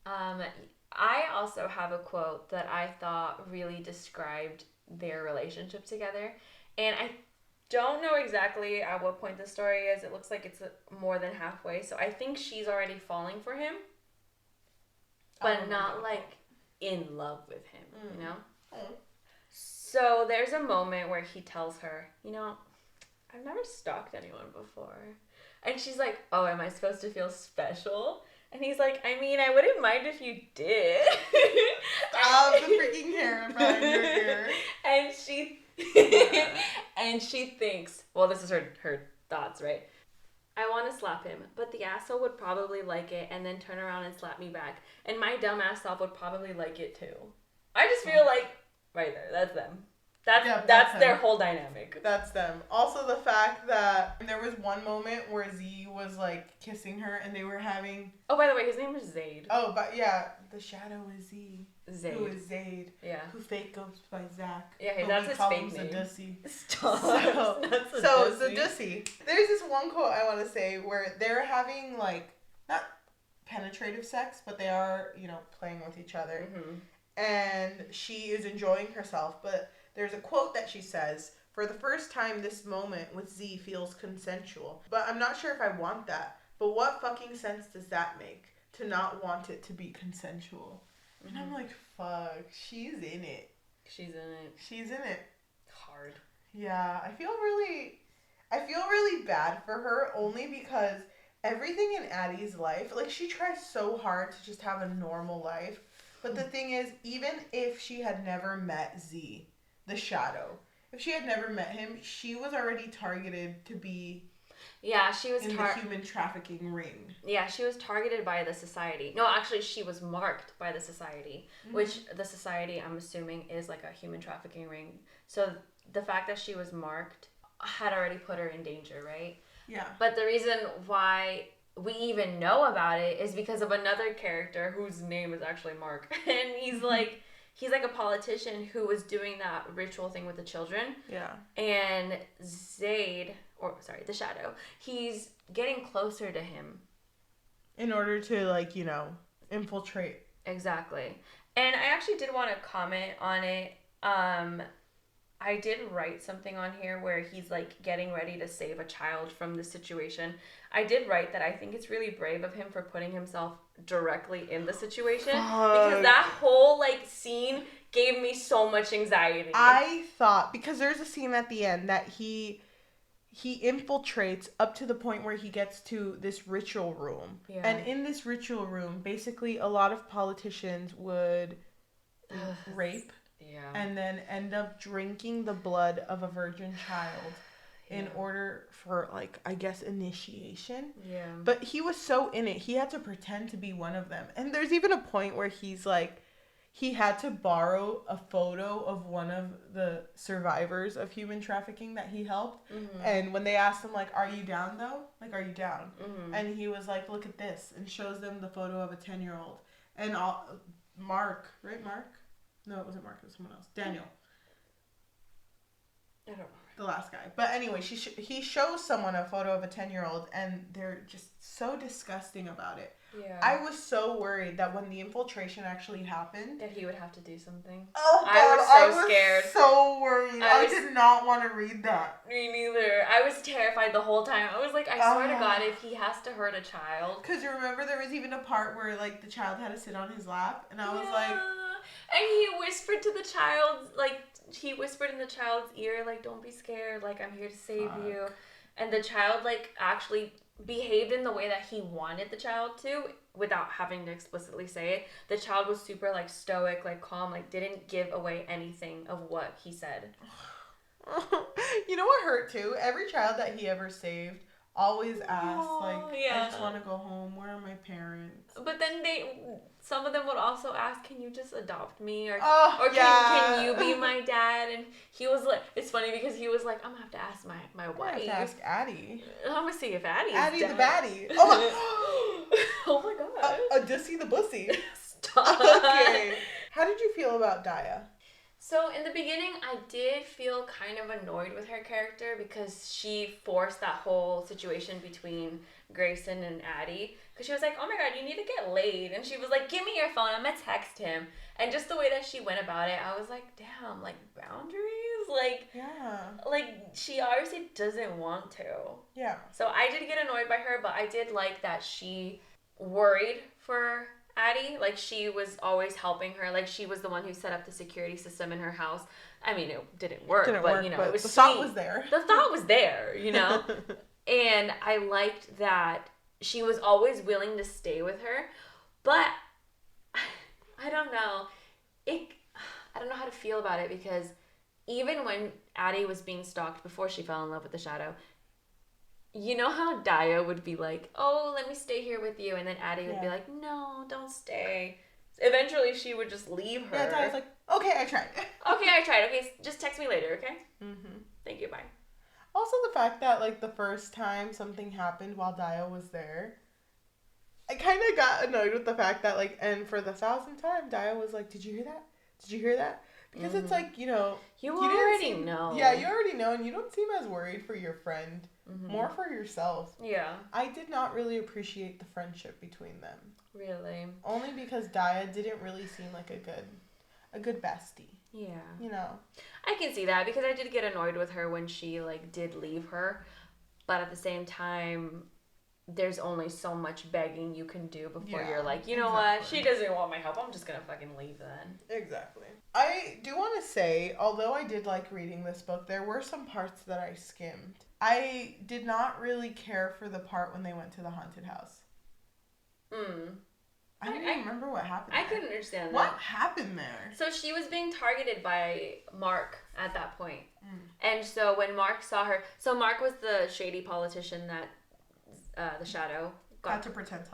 I also have a quote that I thought really described their relationship together. And I don't know exactly at what point the story is. It looks like it's more than halfway. So I think she's already falling for him. But not like in love with him, you know? Mm. So there's a moment where he tells her, you know, I've never stalked anyone before. And she's like, oh, am I supposed to feel special? And he's like, I mean, I wouldn't mind if you did. Stop the freaking hair behind your ear. And she and she thinks, well, this is her thoughts, right? I want to slap him, but the asshole would probably like it and then turn around and slap me back. And my dumbass self would probably like it too. I just feel like, right there, that's them. That's their whole dynamic. That's them. Also, the fact that there was one moment where Z was like kissing her and they were having. Oh, by the way, his name is Zaid. Oh, but yeah, the shadow is Z. Zaid. Who is Zaid? Yeah. Who fake goes by Zach. Yeah, that's his fake name. Zadussy. Stop. So Zadussy. There's this one quote I want to say where they're having like not penetrative sex, but they are, you know, playing with each other, and she is enjoying herself, but. There's a quote that she says, for the first time this moment with Z feels consensual. But I'm not sure if I want that. But what fucking sense does that make? To not want it to be consensual. And I'm like, fuck, she's in it. She's in it. Hard. Yeah, I feel really bad for her only because everything in Addie's life, like she tries so hard to just have a normal life. But the thing is, even if she had never met Z, the shadow. If she had never met him, she was already targeted to be she was in the human trafficking ring. Yeah, she was targeted by the society. No, actually, she was marked by the society, which the society, I'm assuming, is like a human trafficking ring. So the fact that she was marked had already put her in danger, right? Yeah. But the reason why we even know about it is because of another character whose name is actually Mark. And he's like a politician who was doing that ritual thing with the children. Yeah. And the shadow, he's getting closer to him. In order to, like, you know, infiltrate. Exactly. And I actually did want to comment on it. I did write something on here where he's, like, getting ready to save a child from the situation. I did write that I think it's really brave of him for putting himself directly in the situation. Because that whole, like, scene gave me so much anxiety. I thought, because there's a scene at the end that he infiltrates up to the point where he gets to this ritual room. Yeah. And in this ritual room, basically a lot of politicians would rape. Yeah. And then end up drinking the blood of a virgin child in order for, like, I guess, initiation. Yeah. But he was so in it, he had to pretend to be one of them. And there's even a point where he's like, he had to borrow a photo of one of the survivors of human trafficking that he helped. Mm-hmm. And when they asked him, like, are you down, though? Like, are you down? Mm-hmm. And he was like, look at this. And shows them the photo of a 10-year-old. And Mark, right? Mark? No, it wasn't Mark. It was someone else. Daniel. I don't know. The last guy. But anyway, he shows someone a photo of a 10-year-old, and they're just so disgusting about it. Yeah. I was so worried that when the infiltration actually happened, that he would have to do something. Oh God, I was scared. So worried. I did not want to read that. Me neither. I was terrified the whole time. I was like, I swear to God, if he has to hurt a child. Because you remember there was even a part where like the child had to sit on his lap, and I was like, and he whispered to the child, like he whispered in the child's ear, like, don't be scared, like I'm here to save you. And the child like actually behaved in the way that he wanted the child to without having to explicitly say it. The child was super like stoic, like calm, like didn't give away anything of what he said. You know what hurt too? Every child that he ever saved always asked, I just want to go home. Where are my parents? But then some of them would also ask, can you just adopt me? Or can you be my dad? And he was like, it's funny because he was like, I'm going to have to ask my wife. I have to ask Addie. I'm going to see if Addie's Addie dead. the baddie. Oh my, oh my God. A dussy the bussy. Stop. Okay. How did you feel about Daya? So in the beginning, I did feel kind of annoyed with her character because she forced that whole situation between Grayson and Addie. Because she was like, oh my God, you need to get laid. And she was like, give me your phone, I'm going to text him. And just the way that she went about it, I was like, damn, like boundaries? Like, yeah. Like she obviously doesn't want to. Yeah. So I did get annoyed by her, but I did like that she worried for Addie. Like she was always helping her. Like she was the one who set up the security system in her house. I mean, it didn't work, but you know, it was the thought was there. The thought was there, you know? And I liked that she was always willing to stay with her, but I don't know. I don't know how to feel about it because even when Addie was being stalked before she fell in love with the Shadow, you know how Daya would be like, oh, let me stay here with you. And then Addie would be like, no, don't stay. Eventually, she would just leave her. Yeah, Daya's like, okay, I tried. Okay, just text me later, okay? Mm-hmm. Thank you, bye. Also, the fact that, like, the first time something happened while Daya was there, I kind of got annoyed with the fact that, like, and for the 1,000th time, Daya was like, did you hear that? Did you hear that? Because it's like, you know... You already know. Yeah, you already know, and you don't seem as worried for your friend. Mm-hmm. More for yourself. Yeah. I did not really appreciate the friendship between them. Really? Only because Daya didn't really seem like a good bestie. Yeah. You know? I can see that because I did get annoyed with her when she, like, did leave her. But at the same time... there's only so much begging you can do before you're like, you know what, she doesn't want my help, I'm just gonna fucking leave then. Exactly. I do want to say, although I did like reading this book, there were some parts that I skimmed. I did not really care for the part when they went to the haunted house. I don't even remember what happened there. I couldn't understand that. What happened there? So she was being targeted by Mark at that point. And so when Mark saw her, so Mark was the shady politician that the Shadow had to pretend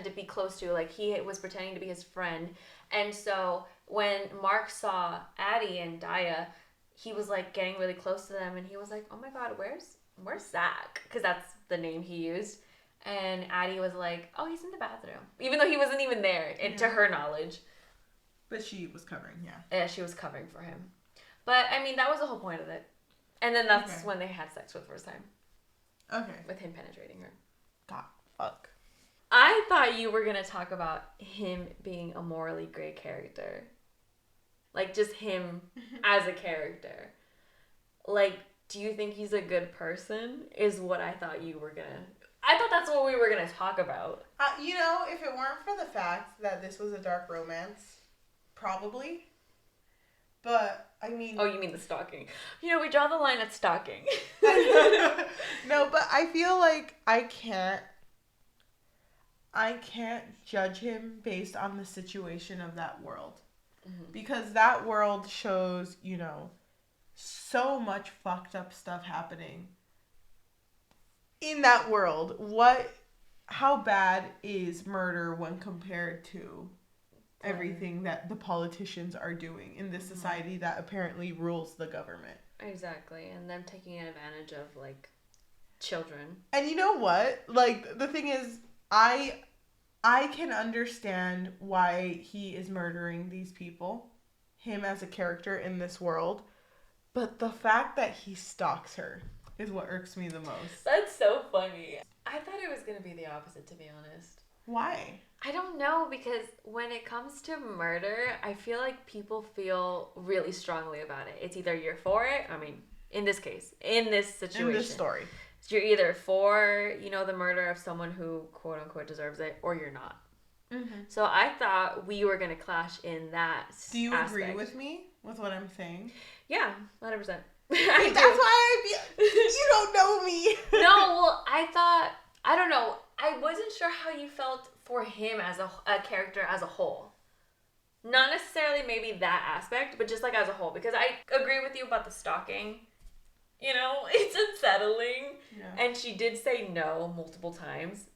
to be close to, like he was pretending to be his friend. And so when Mark saw Addie and Daya, he was like getting really close to them, and he was like, oh my God, where's Zach? Because that's the name he used. And Addie was like, oh, he's in the bathroom, even though he wasn't even there, to her knowledge. But she was covering, yeah, she was covering for him. But I mean, that was the whole point of it. And then that's when they had sex for the first time. Okay. With him penetrating her. God, fuck. I thought you were going to talk about him being a morally gray character. Like, just him as a character. Like, do you think he's a good person? Is what I thought you were going to... I thought that's what we were going to talk about. You know, if it weren't for the fact that this was a dark romance, probably. But, I mean... Oh, you mean the stalking. You know, we draw the line at stalking. No, but I feel like I can't judge him based on the situation of that world. Mm-hmm. Because that world shows, you know, so much fucked up stuff happening. In that world, how bad is murder when compared to everything that the politicians are doing in this society that apparently rules the government? Exactly, and them taking advantage of, like, children. And you know what? Like, the thing is, I can understand why he is murdering these people, him as a character in this world, but the fact that he stalks her is what irks me the most. That's so funny. I thought it was going to be the opposite, to be honest. Why? I don't know, because when it comes to murder, I feel like people feel really strongly about it. It's either you're for it, I mean, in this case, in this situation. In this story. You're either for, the murder of someone who, quote unquote, deserves it, or you're not. Mm-hmm. So I thought we were going to clash in that Do you agree with me with what I'm saying? Yeah, 100%. That's why you don't know me. No, well, I don't know. I wasn't sure how you felt for him as a character as a whole. Not necessarily maybe that aspect, but just like as a whole. Because I agree with you about the stalking. It's unsettling. Yeah. And she did say no multiple times,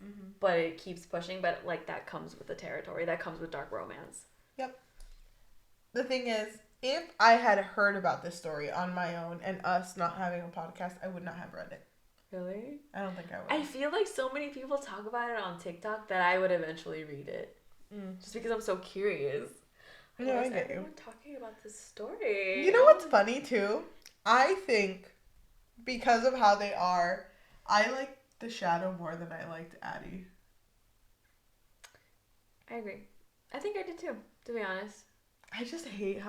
but it keeps pushing. But like that comes with the territory. That comes with dark romance. Yep. The thing is, if I had heard about this story on my own and us not having a podcast, I would not have read it. Really? I don't think I would. I feel like so many people talk about it on TikTok that I would eventually read it. Just because I'm so curious. I know, I get you. Talking about this story. You know what's funny too? I think because of how they are, I like the Shadow more than I liked Addie. I agree. I think I did too, to be honest. I just hate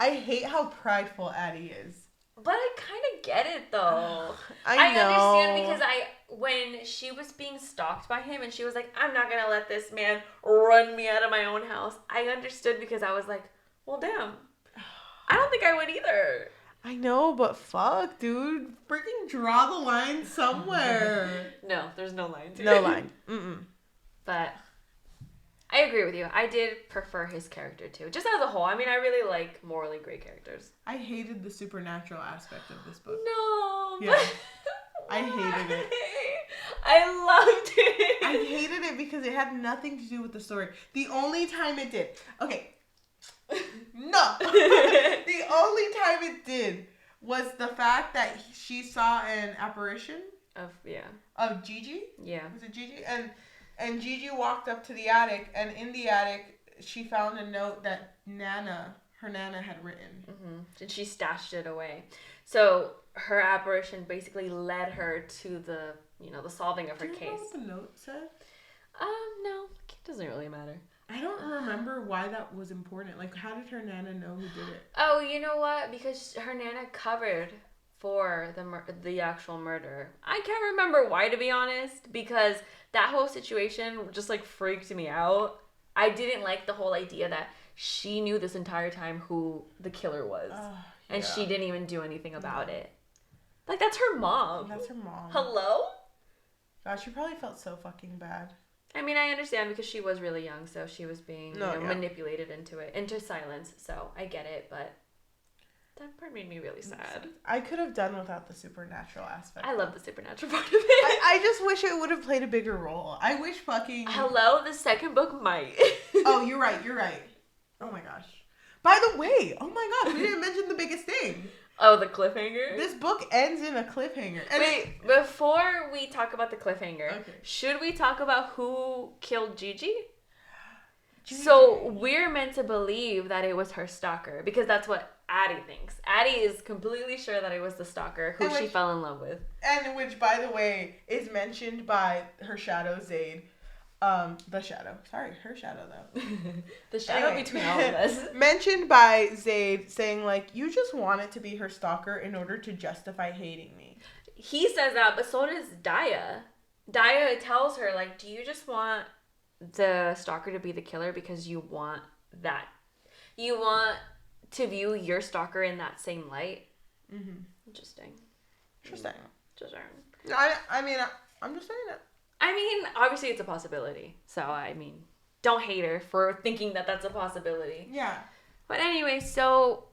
I hate how prideful Addie is. But I kind of get it, though. I know. Understand, because when she was being stalked by him and she was like, I'm not going to let this man run me out of my own house. I understood, because I was like, well, damn. I don't think I would either. I know, but fuck, dude. Freaking draw the line somewhere. No, there's no line. No line. But I agree with you. I did prefer his character too. Just as a whole. I mean, I really like morally gray characters. I hated the supernatural aspect of this book. No. Yeah. I hated it. I loved it. I hated it because it had nothing to do with the story. The only time it did. Okay. No. The only time it did was the fact that she saw an apparition of Gigi. Yeah. Was it Gigi? And Gigi walked up to the attic, and in the attic, she found a note that her Nana had written. Mm-hmm. And she stashed it away. So her apparition basically led her to the solving of her case. Do you know what the note said? No. It doesn't really matter. I don't remember why that was important. Like, how did her Nana know who did it? Oh, you know what? Because her Nana covered for the actual murder. I can't remember why, to be honest, because that whole situation just like freaked me out. I didn't like the whole idea that she knew this entire time who the killer was. And she didn't even do anything about it. Like, that's her mom. That's her mom. Hello? God, she probably felt so fucking bad. I mean, I understand, because she was really young, so she was being manipulated into silence. So I get it, but that part made me really sad. I could have done without the supernatural aspect. I love the supernatural part of it. I just wish it would have played a bigger role. I wish fucking... Hello? The second book might. Oh, you're right. Oh my gosh. By the way, oh my gosh, we didn't mention the biggest thing. Oh, the cliffhanger? This book ends in a cliffhanger. And wait, before we talk about the cliffhanger, should we talk about who killed Gigi? So we're meant to believe that it was her stalker, because that's what Addie thinks. Addie is completely sure that it was the stalker who she fell in love with. And which, by the way, is mentioned by her shadow, Zayd. The shadow. Sorry, her shadow, though. The shadow between all of us. Mentioned by Zayd, saying, like, you just wanted to be her stalker in order to justify hating me. He says that, but so does Daya. Daya tells her, like, do you just want the stalker to be the killer because you want that? You want to view your stalker in that same light? Mm-hmm. Interesting. I mean, I'm just saying it. I mean, obviously it's a possibility. So, I mean, don't hate her for thinking that that's a possibility. Yeah. But anyway, so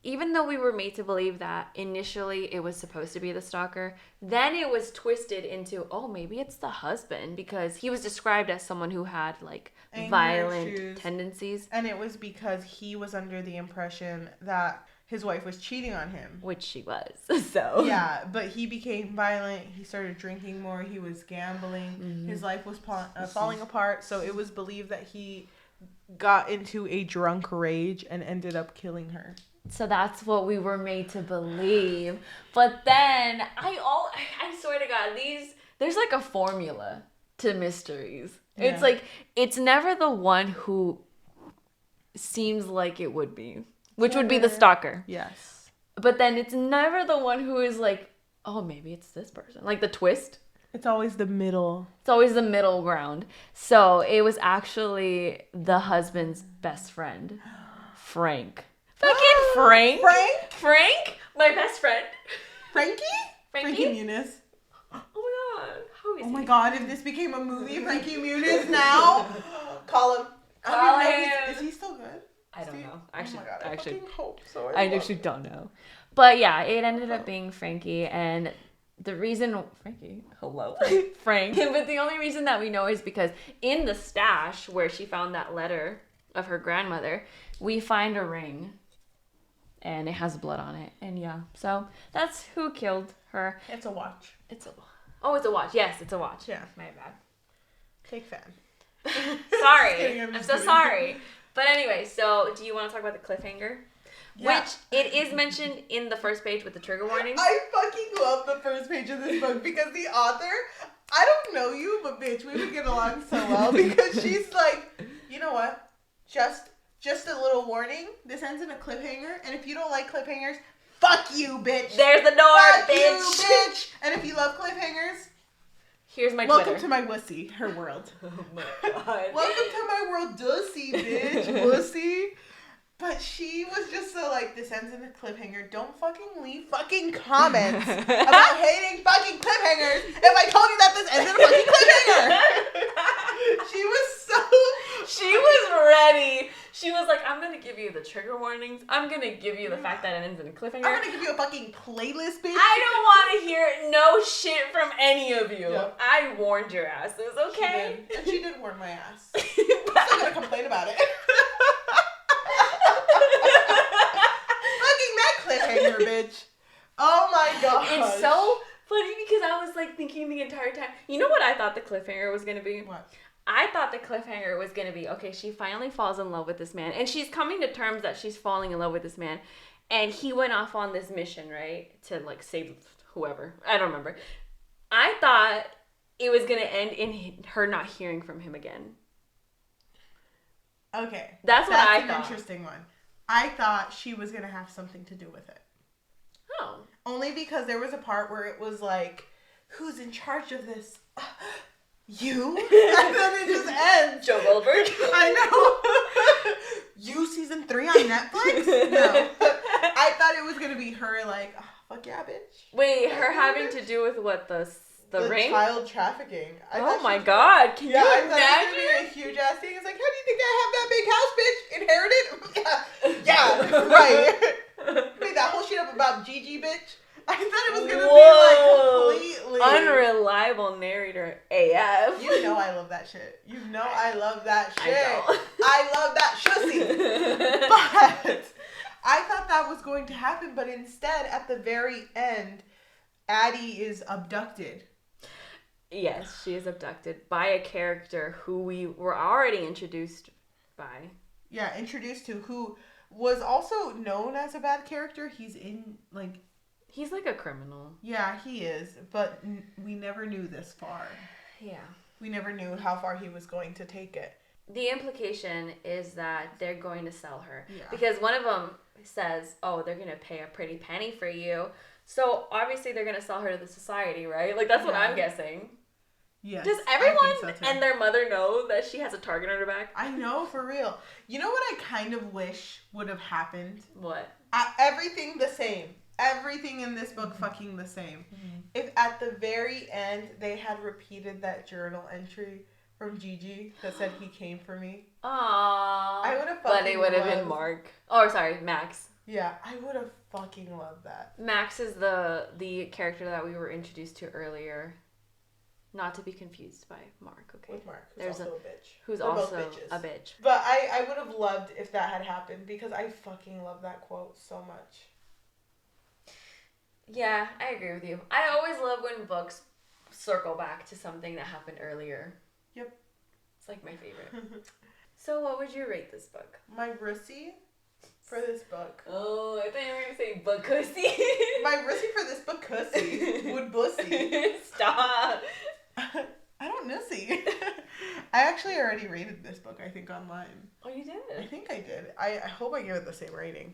even though we were made to believe that initially it was supposed to be the stalker, then it was twisted into, oh, maybe it's the husband, because he was described as someone who had like anger violent tendencies. And it was because he was under the impression that his wife was cheating on him. Which she was, so. Yeah, but he became violent. He started drinking more. He was gambling. Mm-hmm. His life was falling apart. So it was believed that he got into a drunk rage and ended up killing her. So that's what we were made to believe. But then, I swear to God, there's like a formula to mysteries. It's like, it's never the one who seems like it would be, which would be the stalker. Yes. But then it's never the one who is like, oh, maybe it's this person. Like the twist. It's always the middle. It's always the middle ground. So it was actually the husband's best friend, Frank. Fucking Frank. Frank? My best friend. Frankie? Frankie Muniz. Oh my god. How is Oh my he? god, if this became a movie, Frankie Muniz now. Call him. Is he still good? I don't know. Actually, oh my god, I fucking hope so. I actually don't know. But yeah, it ended up being Frankie, and the reason Frank. But the only reason that we know is because in the stash where she found that letter of her grandmother, we find a ring, and it has blood on it, and yeah, so that's who killed her. It's a watch. It's a watch. Yes, it's a watch. Yeah, my bad. Fake fan. Sorry, kidding, I'm so sorry. But anyway, so do you want to talk about the cliffhanger? Yeah. Which it is mentioned in the first page with the trigger warnings. I fucking love the first page of this book because the author, I don't know you, but bitch, we would get along so well because she's like, you know what? Just a little warning. This ends in a cliffhanger, and if you don't like cliffhangers, fuck you, bitch. There's the door, fuck bitch. You, bitch. And if you love cliffhangers, here's my welcome Twitter. to my wussy, her world. Oh my god. Welcome to my world, dussy, bitch, wussy. But she was just so like, this ends in a cliffhanger. Don't fucking leave fucking comments about hating fucking cliffhangers if I told you that this ends in a fucking cliffhanger. She was ready. She was like, I'm going to give you the trigger warnings. I'm going to give you the fact that it ends in a cliffhanger. I'm going to give you a fucking playlist, bitch. I don't want to hear no shit from any of you. Yep. I warned your asses, okay? She did. And she did warn my ass. I'm still going to complain about it. Fucking that cliffhanger, bitch. Oh my god. It's so funny because I was like thinking the entire time. You know what I thought the cliffhanger was going to be? What? I thought the cliffhanger was going to be, okay, she finally falls in love with this man. And she's coming to terms that she's falling in love with this man. And he went off on this mission, right? To like save whoever. I don't remember. I thought it was going to end in her not hearing from him again. Okay. That's what I thought. That's an interesting one. I thought she was going to have something to do with it. Oh. Only because there was a part where it was like, who's in charge of this? You? And then it just ends. Joe Goldberg. I know. You season 3 on Netflix? No. I thought it was going to be her like, oh, fuck yeah, bitch. Wait, her having to do with what, the ring? Child trafficking. Oh my god, can you imagine? I thought it was going to be a huge ass thing. It's like, how do you think I have that big house, bitch? Inherited? Yeah, right. Made that whole shit up about Gigi, bitch. I thought it was going to be like completely unreliable narrator AF. You know I love that shit. You know I love that shit. I love that shussy. But I thought that was going to happen, but instead, at the very end, Addie is abducted. Yes, she is abducted by a character who we were already introduced by. Yeah, introduced to, who was also known as a bad character. He's like a criminal. Yeah, he is, but we never knew this far. Yeah. We never knew how far he was going to take it. The implication is that they're going to sell her. Yeah. Because one of them says, oh, they're going to pay a pretty penny for you. So obviously they're going to sell her to the society, right? Like, that's what I'm guessing. Yes. Does everyone and their mother know that she has a target on her back? I know, for real. You know what I kind of wish would have happened? What? Everything the same. Everything in this book fucking the same. Mm-hmm. If at the very end they had repeated that journal entry from Gigi that said he came for me. Aww. I would have fucking But it would have been Mark. Oh, sorry, Max. Yeah, I would have fucking loved that. Max is the character that we were introduced to earlier. Not to be confused by Mark, okay? With Mark, who's also a bitch. Who's also a bitch. But I would have loved if that had happened because I fucking love that quote so much. Yeah, I agree with you. I always love when books circle back to something that happened earlier. Yep. It's like my favorite. So what would you rate this book? My Russie for this book. Oh, I thought you were going to say buckussy. My Russie for this book would bussy. Stop. I don't nussy. I actually already rated this book, I think, online. Oh, you did? I think I did. I hope I give it the same rating.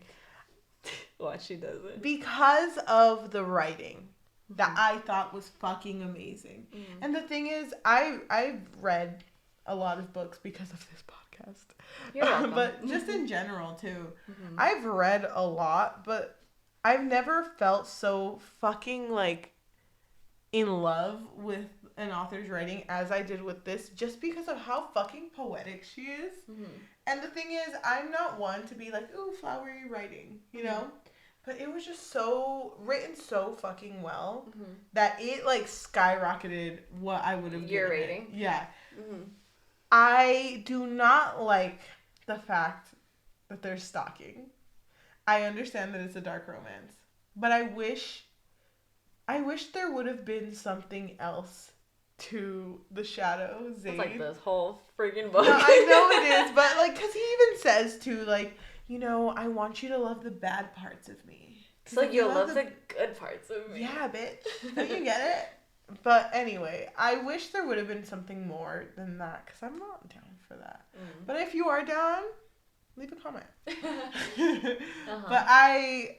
What, she doesn't? Because of the writing that I thought was fucking amazing. And the thing is, I've read a lot of books because of this podcast. You're welcome. But just in general, too. I've read a lot, but I've never felt so fucking, like, in love with an author's writing as I did with this, just because of how fucking poetic she is. And the thing is, I'm not one to be like, ooh, flowery writing, you know? But it was just written so fucking well that it, like, skyrocketed what I would have given your rating. It. Yeah. I do not like the fact that they're stalking. I understand that it's a dark romance, but I wish there would have been something else to the shadow Zayd. It's like this whole freaking book. No, I know it is, but, like, because he even says to, like, you know, I want you to love the bad parts of me. So you'll love the good parts of me. Yeah, bitch. Don't you get it? But anyway, I wish there would have been something more than that, because I'm not down for that. But if you are down, leave a comment. But I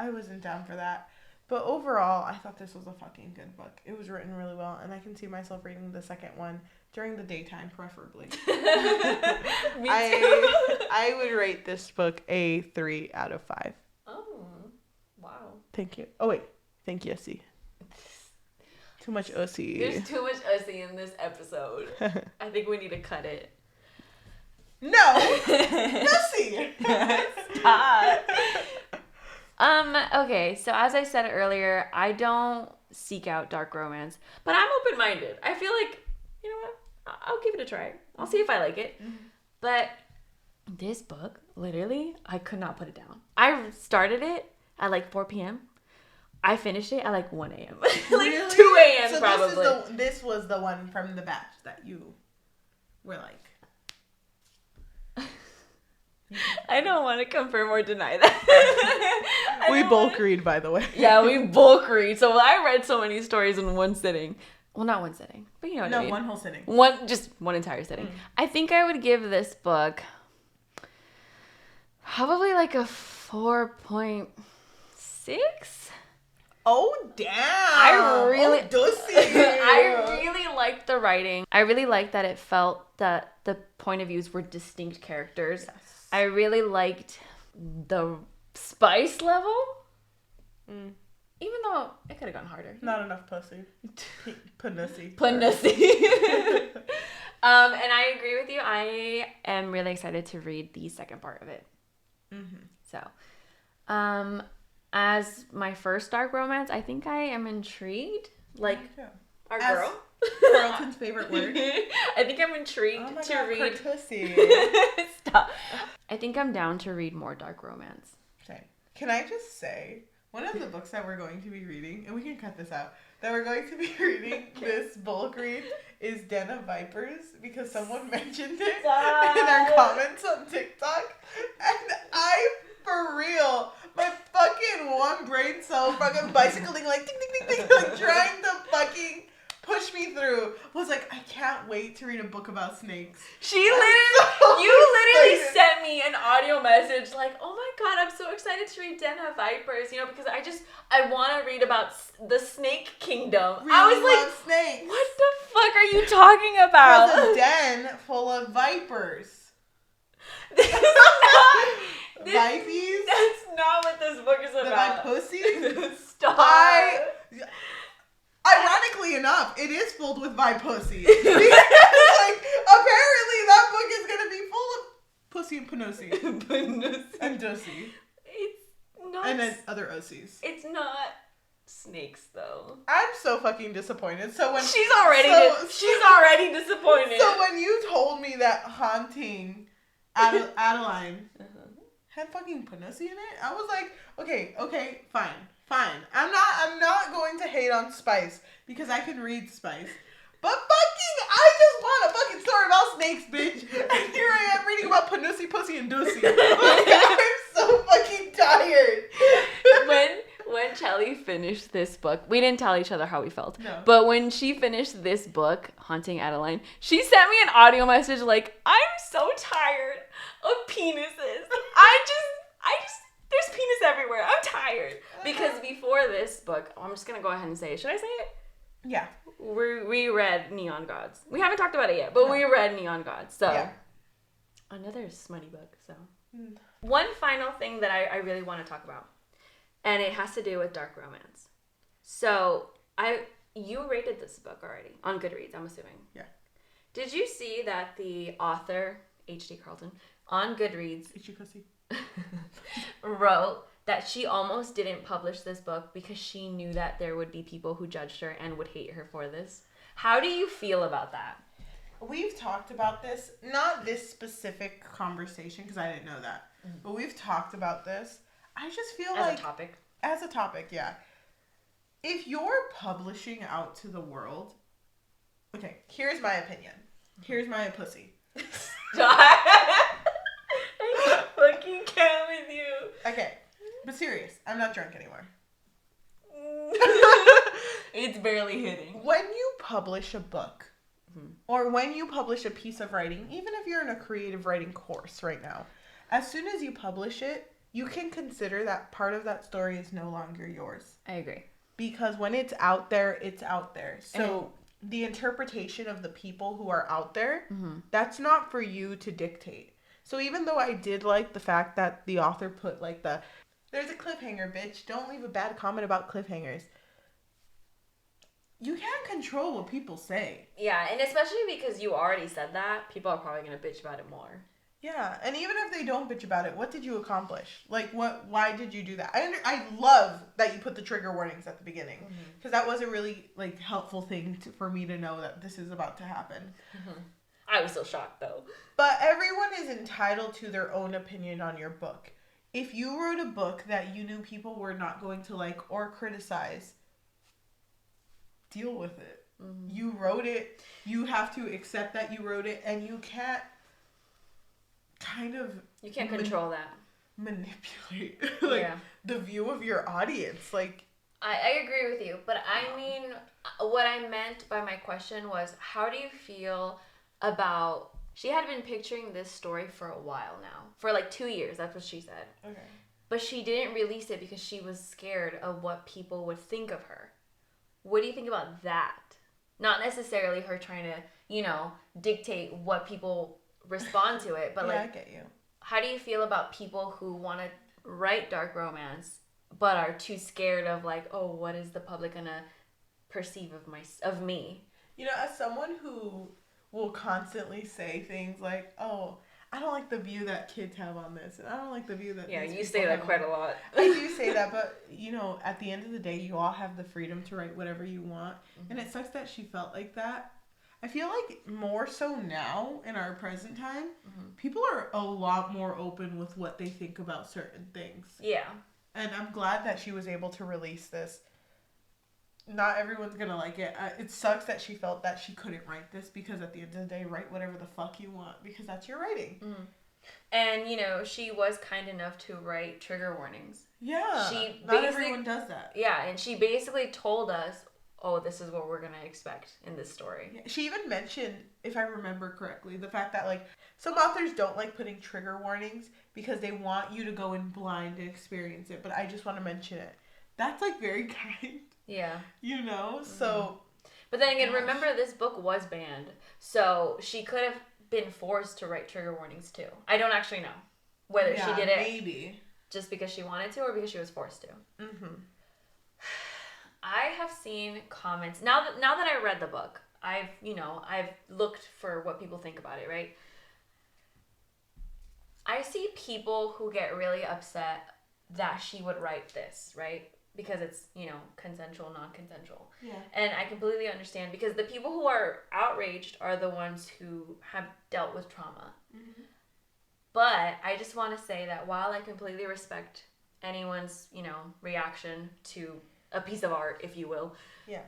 wasn't down for that. But overall, I thought this was a fucking good book. It was written really well, and I can see myself reading the second one during the daytime, preferably. Me too. I would rate this book a 3 out of 5. Oh, wow. Thank you. Oh, wait. Thank you, Essie. Too much Ossie. There's too much Ossie in this episode. I think we need to cut it. No! Essie! Stop. Okay, so as I said earlier, I don't seek out dark romance, but I'm open-minded. I feel like, you know what, I'll give it a try. I'll see if I like it. But this book, literally, I could not put it down. I started it at like 4 p.m. I finished it at like 1 a.m. Like really? 2 a.m. So probably. This was the one from the batch that you were like... I don't want to confirm or deny that. We bulk read, by the way. Yeah, we bulk read. So I read so many stories in one sitting. Well, not one sitting, but you know what I mean. No, one whole sitting. Just one entire sitting. I think I would give this book probably like a 4.6. Oh, damn. I really liked the writing. I really liked that it felt that the point of views were distinct characters. Yes. I really liked the spice level. Even though it could have gone harder. Not enough pussy. Pussy. And I agree with you. I am really excited to read the second part of it. So, as my first dark romance, I think I am intrigued. Like, our girl. Carlton's favorite word. I think I'm intrigued to read. Pussy. Stop. I think I'm down to read more dark romance. Same. Can I just say, one of the books that we're going to be reading, and we can cut this out, that we're going to be reading this bulk read is Den of Vipers, because someone mentioned it in our comments on TikTok, and for real, my fucking one brain cell fucking bicycling like ding ding ding ding, like trying to fucking push me through, was like, I can't wait to read a book about snakes. You literally sent me an audio message like, oh my god, I'm so excited to read Den of Vipers, you know, because I want to read about the snake kingdom. Really, I was like, snakes. What the fuck are you talking about? There's a den full of vipers. Vipies? That's not what this book is about. The Vipussy? Stop. Ironically enough, it is filled with Vipussy. Like, apparently that book is going to be full of pussy and panossi. And dossi. It's not. And then other ossies. It's not snakes, though. I'm so fucking disappointed. So when she's already disappointed. So when you told me that haunting Adeline had fucking panossi in it, I was like, okay, fine. I'm not going to hate on spice because I can read spice. But I just want a fucking story about snakes, bitch. And here I am reading about panossi, pussy, and dossi. Like, I'm so fucking tired. When Cheli finished this book, we didn't tell each other how we felt. No. But when she finished this book, Haunting Adeline, she sent me an audio message like, I'm so tired of penises. I just, there's penis everywhere. I'm tired. Because before this book, I'm just going to go ahead and say it. Should I say it? Yeah. We read Neon Gods. We haven't talked about it yet, but we read Neon Gods. So, yeah. Another smutty book, so. One final thing that I really want to talk about, and it has to do with dark romance. So, you rated this book already on Goodreads, I'm assuming. Yeah. Did you see that the author, H.D. Carlton, on Goodreads wrote that she almost didn't publish this book because she knew that there would be people who judged her and would hate her for this? How do you feel about that? We've talked about this, not this specific conversation because I didn't know that, but we've talked about this. I just feel like as a topic, yeah. If you're publishing out to the world, okay, here's my opinion. Here's my pussy. I fucking can't with you. Okay, but serious, I'm not drunk anymore. It's barely hitting. When you publish a book, or when you publish a piece of writing, even if you're in a creative writing course right now, as soon as you publish it, you can consider that part of that story is no longer yours. I agree. Because when it's out there, it's out there. So the interpretation of the people who are out there, that's not for you to dictate. So even though I did like the fact that the author put like there's a cliffhanger, bitch. Don't leave a bad comment about cliffhangers. You can't control what people say. Yeah, and especially because you already said that, people are probably going to bitch about it more. Yeah, and even if they don't bitch about it, what did you accomplish? Like, why did you do that? I love that you put the trigger warnings at the beginning. Because that was a really, like, helpful thing for me to know that this is about to happen. I was so shocked, though. But everyone is entitled to their own opinion on your book. If you wrote a book that you knew people were not going to like or criticize, deal with it. You wrote it. You have to accept that you wrote it, and you can't you can't control that. Manipulate yeah. the view of your audience. Like, I agree with you, but I mean, what I meant by my question was, how do you feel about? She had been picturing this story for a while now, for like 2 years. That's what she said. Okay. But she didn't release it because she was scared of what people would think of her. What do you think about that? Not necessarily her trying to, dictate what people respond to it, but yeah, I get you. How do you feel about people who want to write dark romance but are too scared of like, oh, what is the public gonna perceive of me? As someone who will constantly say things like, oh, I don't like the view that kids have on this, and I don't like the view that you say that quite a lot. I do say that, but at the end of the day, you all have the freedom to write whatever you want, and it sucks that she felt like that. I feel like more so now in our present time, people are a lot more open with what they think about certain things. Yeah. And I'm glad that she was able to release this. Not everyone's gonna like it. It sucks that she felt that she couldn't write this because at the end of the day, write whatever the fuck you want because that's your writing. And, she was kind enough to write trigger warnings. Yeah. Not everyone does that. Yeah, and she basically told us, oh, this is what we're going to expect in this story. Yeah, she even mentioned, if I remember correctly, the fact that, like, some authors don't like putting trigger warnings because they want you to go in blind and experience it. But I just want to mention it. That's, like, very kind. Yeah. So. But then again, remember, this book was banned. So she could have been forced to write trigger warnings, too. I don't actually know whether she did it maybe just because she wanted to or because she was forced to. I have seen comments now that I read the book. I've looked for what people think about it, right? I see people who get really upset that she would write this, right? Because it's, consensual, non-consensual. Yeah. And I completely understand because the people who are outraged are the ones who have dealt with trauma. But I just want to say that while I completely respect anyone's, reaction to a piece of art, if you will. Yeah.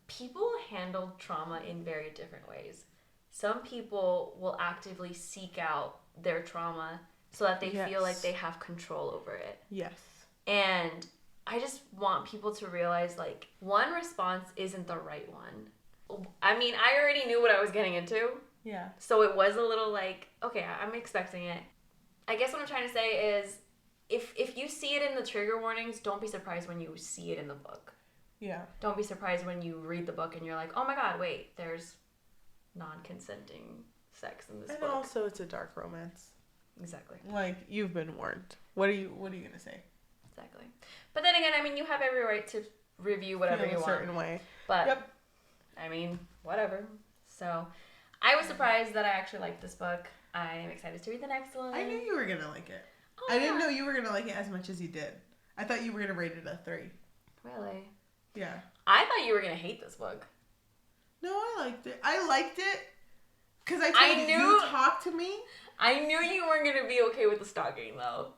People handle trauma in very different ways. Some people will actively seek out their trauma so that they feel like they have control over it. Yes. And I just want people to realize, like, one response isn't the right one. I mean, I already knew what I was getting into. Yeah. So it was a little like, okay, I'm expecting it. I guess what I'm trying to say is, if you see it in the trigger warnings, don't be surprised when you see it in the book. Yeah. Don't be surprised when you read the book and you're like, oh my god, wait, there's non-consenting sex in this book. And also, it's a dark romance. Exactly. Like, you've been warned. What are you gonna say? Exactly. But then again, I mean, you have every right to review whatever you want. a certain way. But, yep. I mean, whatever. So, I was surprised that I actually liked this book. I am excited to read the next one. I knew you were gonna like it. Oh, I didn't know you were gonna like it as much as you did. I thought you were gonna rate it a 3. Really? Yeah. I thought you were gonna hate this book. No, I liked it. I liked it because I told you talked to me. I knew you weren't gonna be okay with the stalking though.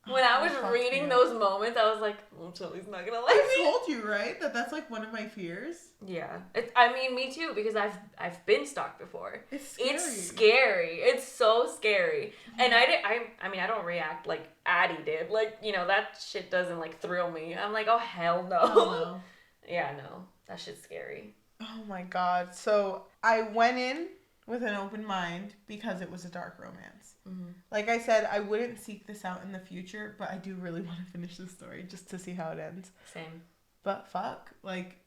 When I was reading me. Those moments, I was like, "Oh, Cheli's not gonna like me." I told you, right, that that's like one of my fears. Yeah, I mean, me too, because I've been stalked before. It's scary. It's scary. It's so scary. And I mean, I don't react like Addie did. Like, you know, that shit doesn't like thrill me. I'm like, oh hell no. Hell no. Yeah, no, that shit's scary. Oh my god. So I went in with an open mind because it was a dark romance. Mm-hmm. Like I said, I wouldn't seek this out in the future, but I do really want to finish this story just to see how it ends. Same. But fuck, like,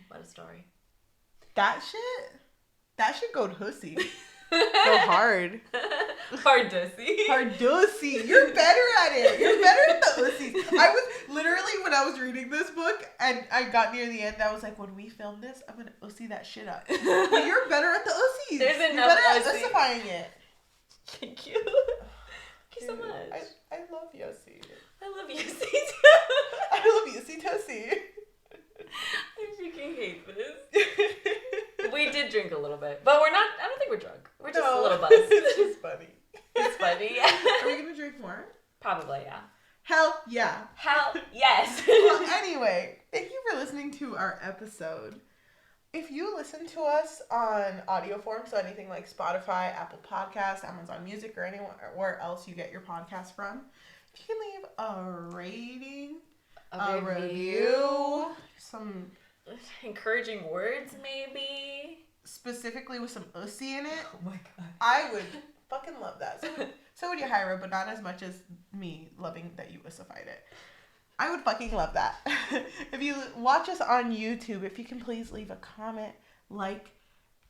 What a story. that shit go hussy. Go hard. Hard dussy. Hard dussy. You're better at it. You're better at the ussies. I was literally, when I was reading this book and I got near the end, I was like, when we film this, I'm gonna ussy that shit up. But you're better at the ussies. There's enough You're better at ussy. ussifying it. Thank you. Thank you so much. I love Yossi. I love you, too. I love Yossi Tussie. I freaking hate this. We did drink a little bit, but we're not. I don't think we're drunk. We're just a little buzzed. It's just funny. It's funny. Yeah. Are we gonna drink more? Probably, yeah. Hell yeah. Hell yes. Well, anyway, thank you for listening to our episode. If you listen to us on audio form, so anything like Spotify, Apple Podcasts, Amazon Music, or anywhere else you get your podcast from, you can leave a rating, a review, some encouraging words, maybe. Specifically with some ussy in it. Oh my god. I would fucking love that. So would Yajaira, but not as much as me loving that you ussified it. I would fucking love that. If you watch us on YouTube, if you can please leave a comment, like,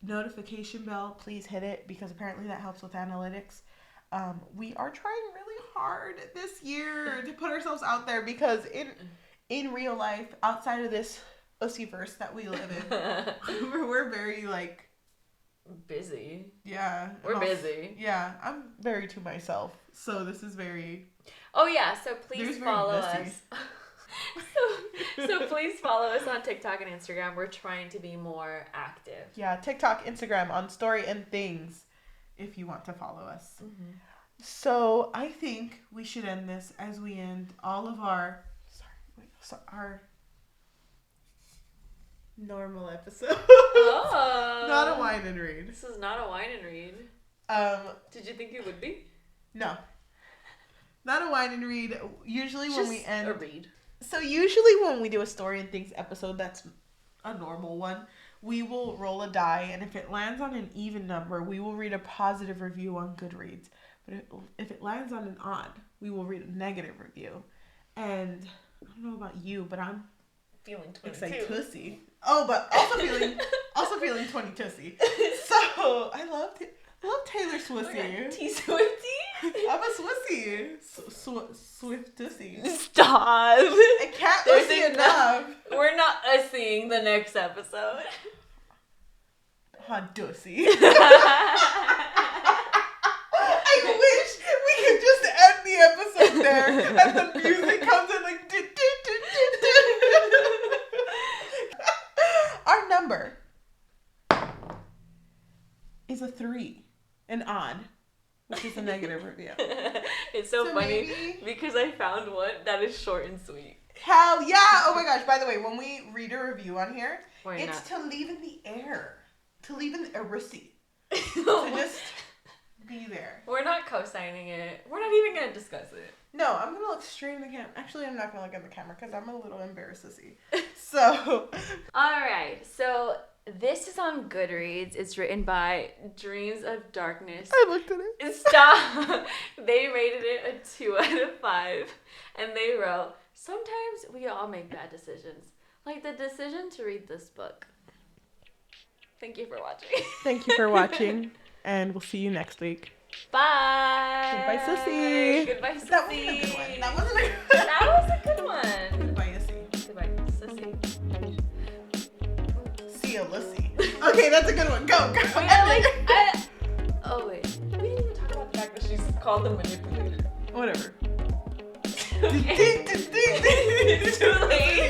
notification bell, please hit it because apparently that helps with analytics. We are trying really hard this year to put ourselves out there because in real life, outside of this Ussiverse that we live in, we're very like busy. Yeah. We're busy. Yeah, I'm very to myself. So this is very... Oh yeah, so please follow us. So please follow us on TikTok and Instagram. We're trying to be more active. Yeah, TikTok, Instagram, on Story and Things, if you want to follow us. Mm-hmm. So I think we should end this as we end all of our our normal episode. Oh. Not a wine and read. This is not a wine and read. Did you think it would be? No. Not a wine and read. Usually when we end... a read. So usually when we do a Story and Things episode that's a normal one, we will roll a die, and if it lands on an even number, we will read a positive review on Goodreads. But if it lands on an odd, we will read a negative review. And I don't know about you, but I'm feeling 22. Excited tussy. Oh, but also feeling 20 tussy. So I love Taylor Swiftie. T-Swiftie? I'm a Swiftie. Swift tussy. Stop. I can't ussy enough. We're not seeing the next episode. Hot dussy. I wish we could just end the episode there and the music comes in like Our number is a 3, an odd, which is a negative review. It's so funny maybe... because I found one that is short and sweet. Hell yeah! Oh my gosh, by the way, when we read a review on here, it's to leave in the air. To leave in a receipt. To just be there. We're not co-signing it. We're not even going to discuss it. No, I'm gonna look straight in the camera. Actually, I'm not gonna look at the camera because I'm a little embarrassed to see. So. Alright, so this is on Goodreads. It's written by Dreams of Darkness. I looked at it. Stop! They rated it a 2 out of 5. And they wrote, sometimes we all make bad decisions. Like the decision to read this book. Thank you for watching. Thank you for watching. And we'll see you next week. Bye. Goodbye, Sissy. Goodbye, Sissy. That wasn't a good one. That wasn't a good one. That was a good one. Goodbye, Sissy. Goodbye, Sissy. See ya, Lissy. Okay, that's a good one. Go. Oh, wait. We didn't even talk about the fact that she's called the Manipulator. Whatever. Okay. It's too late.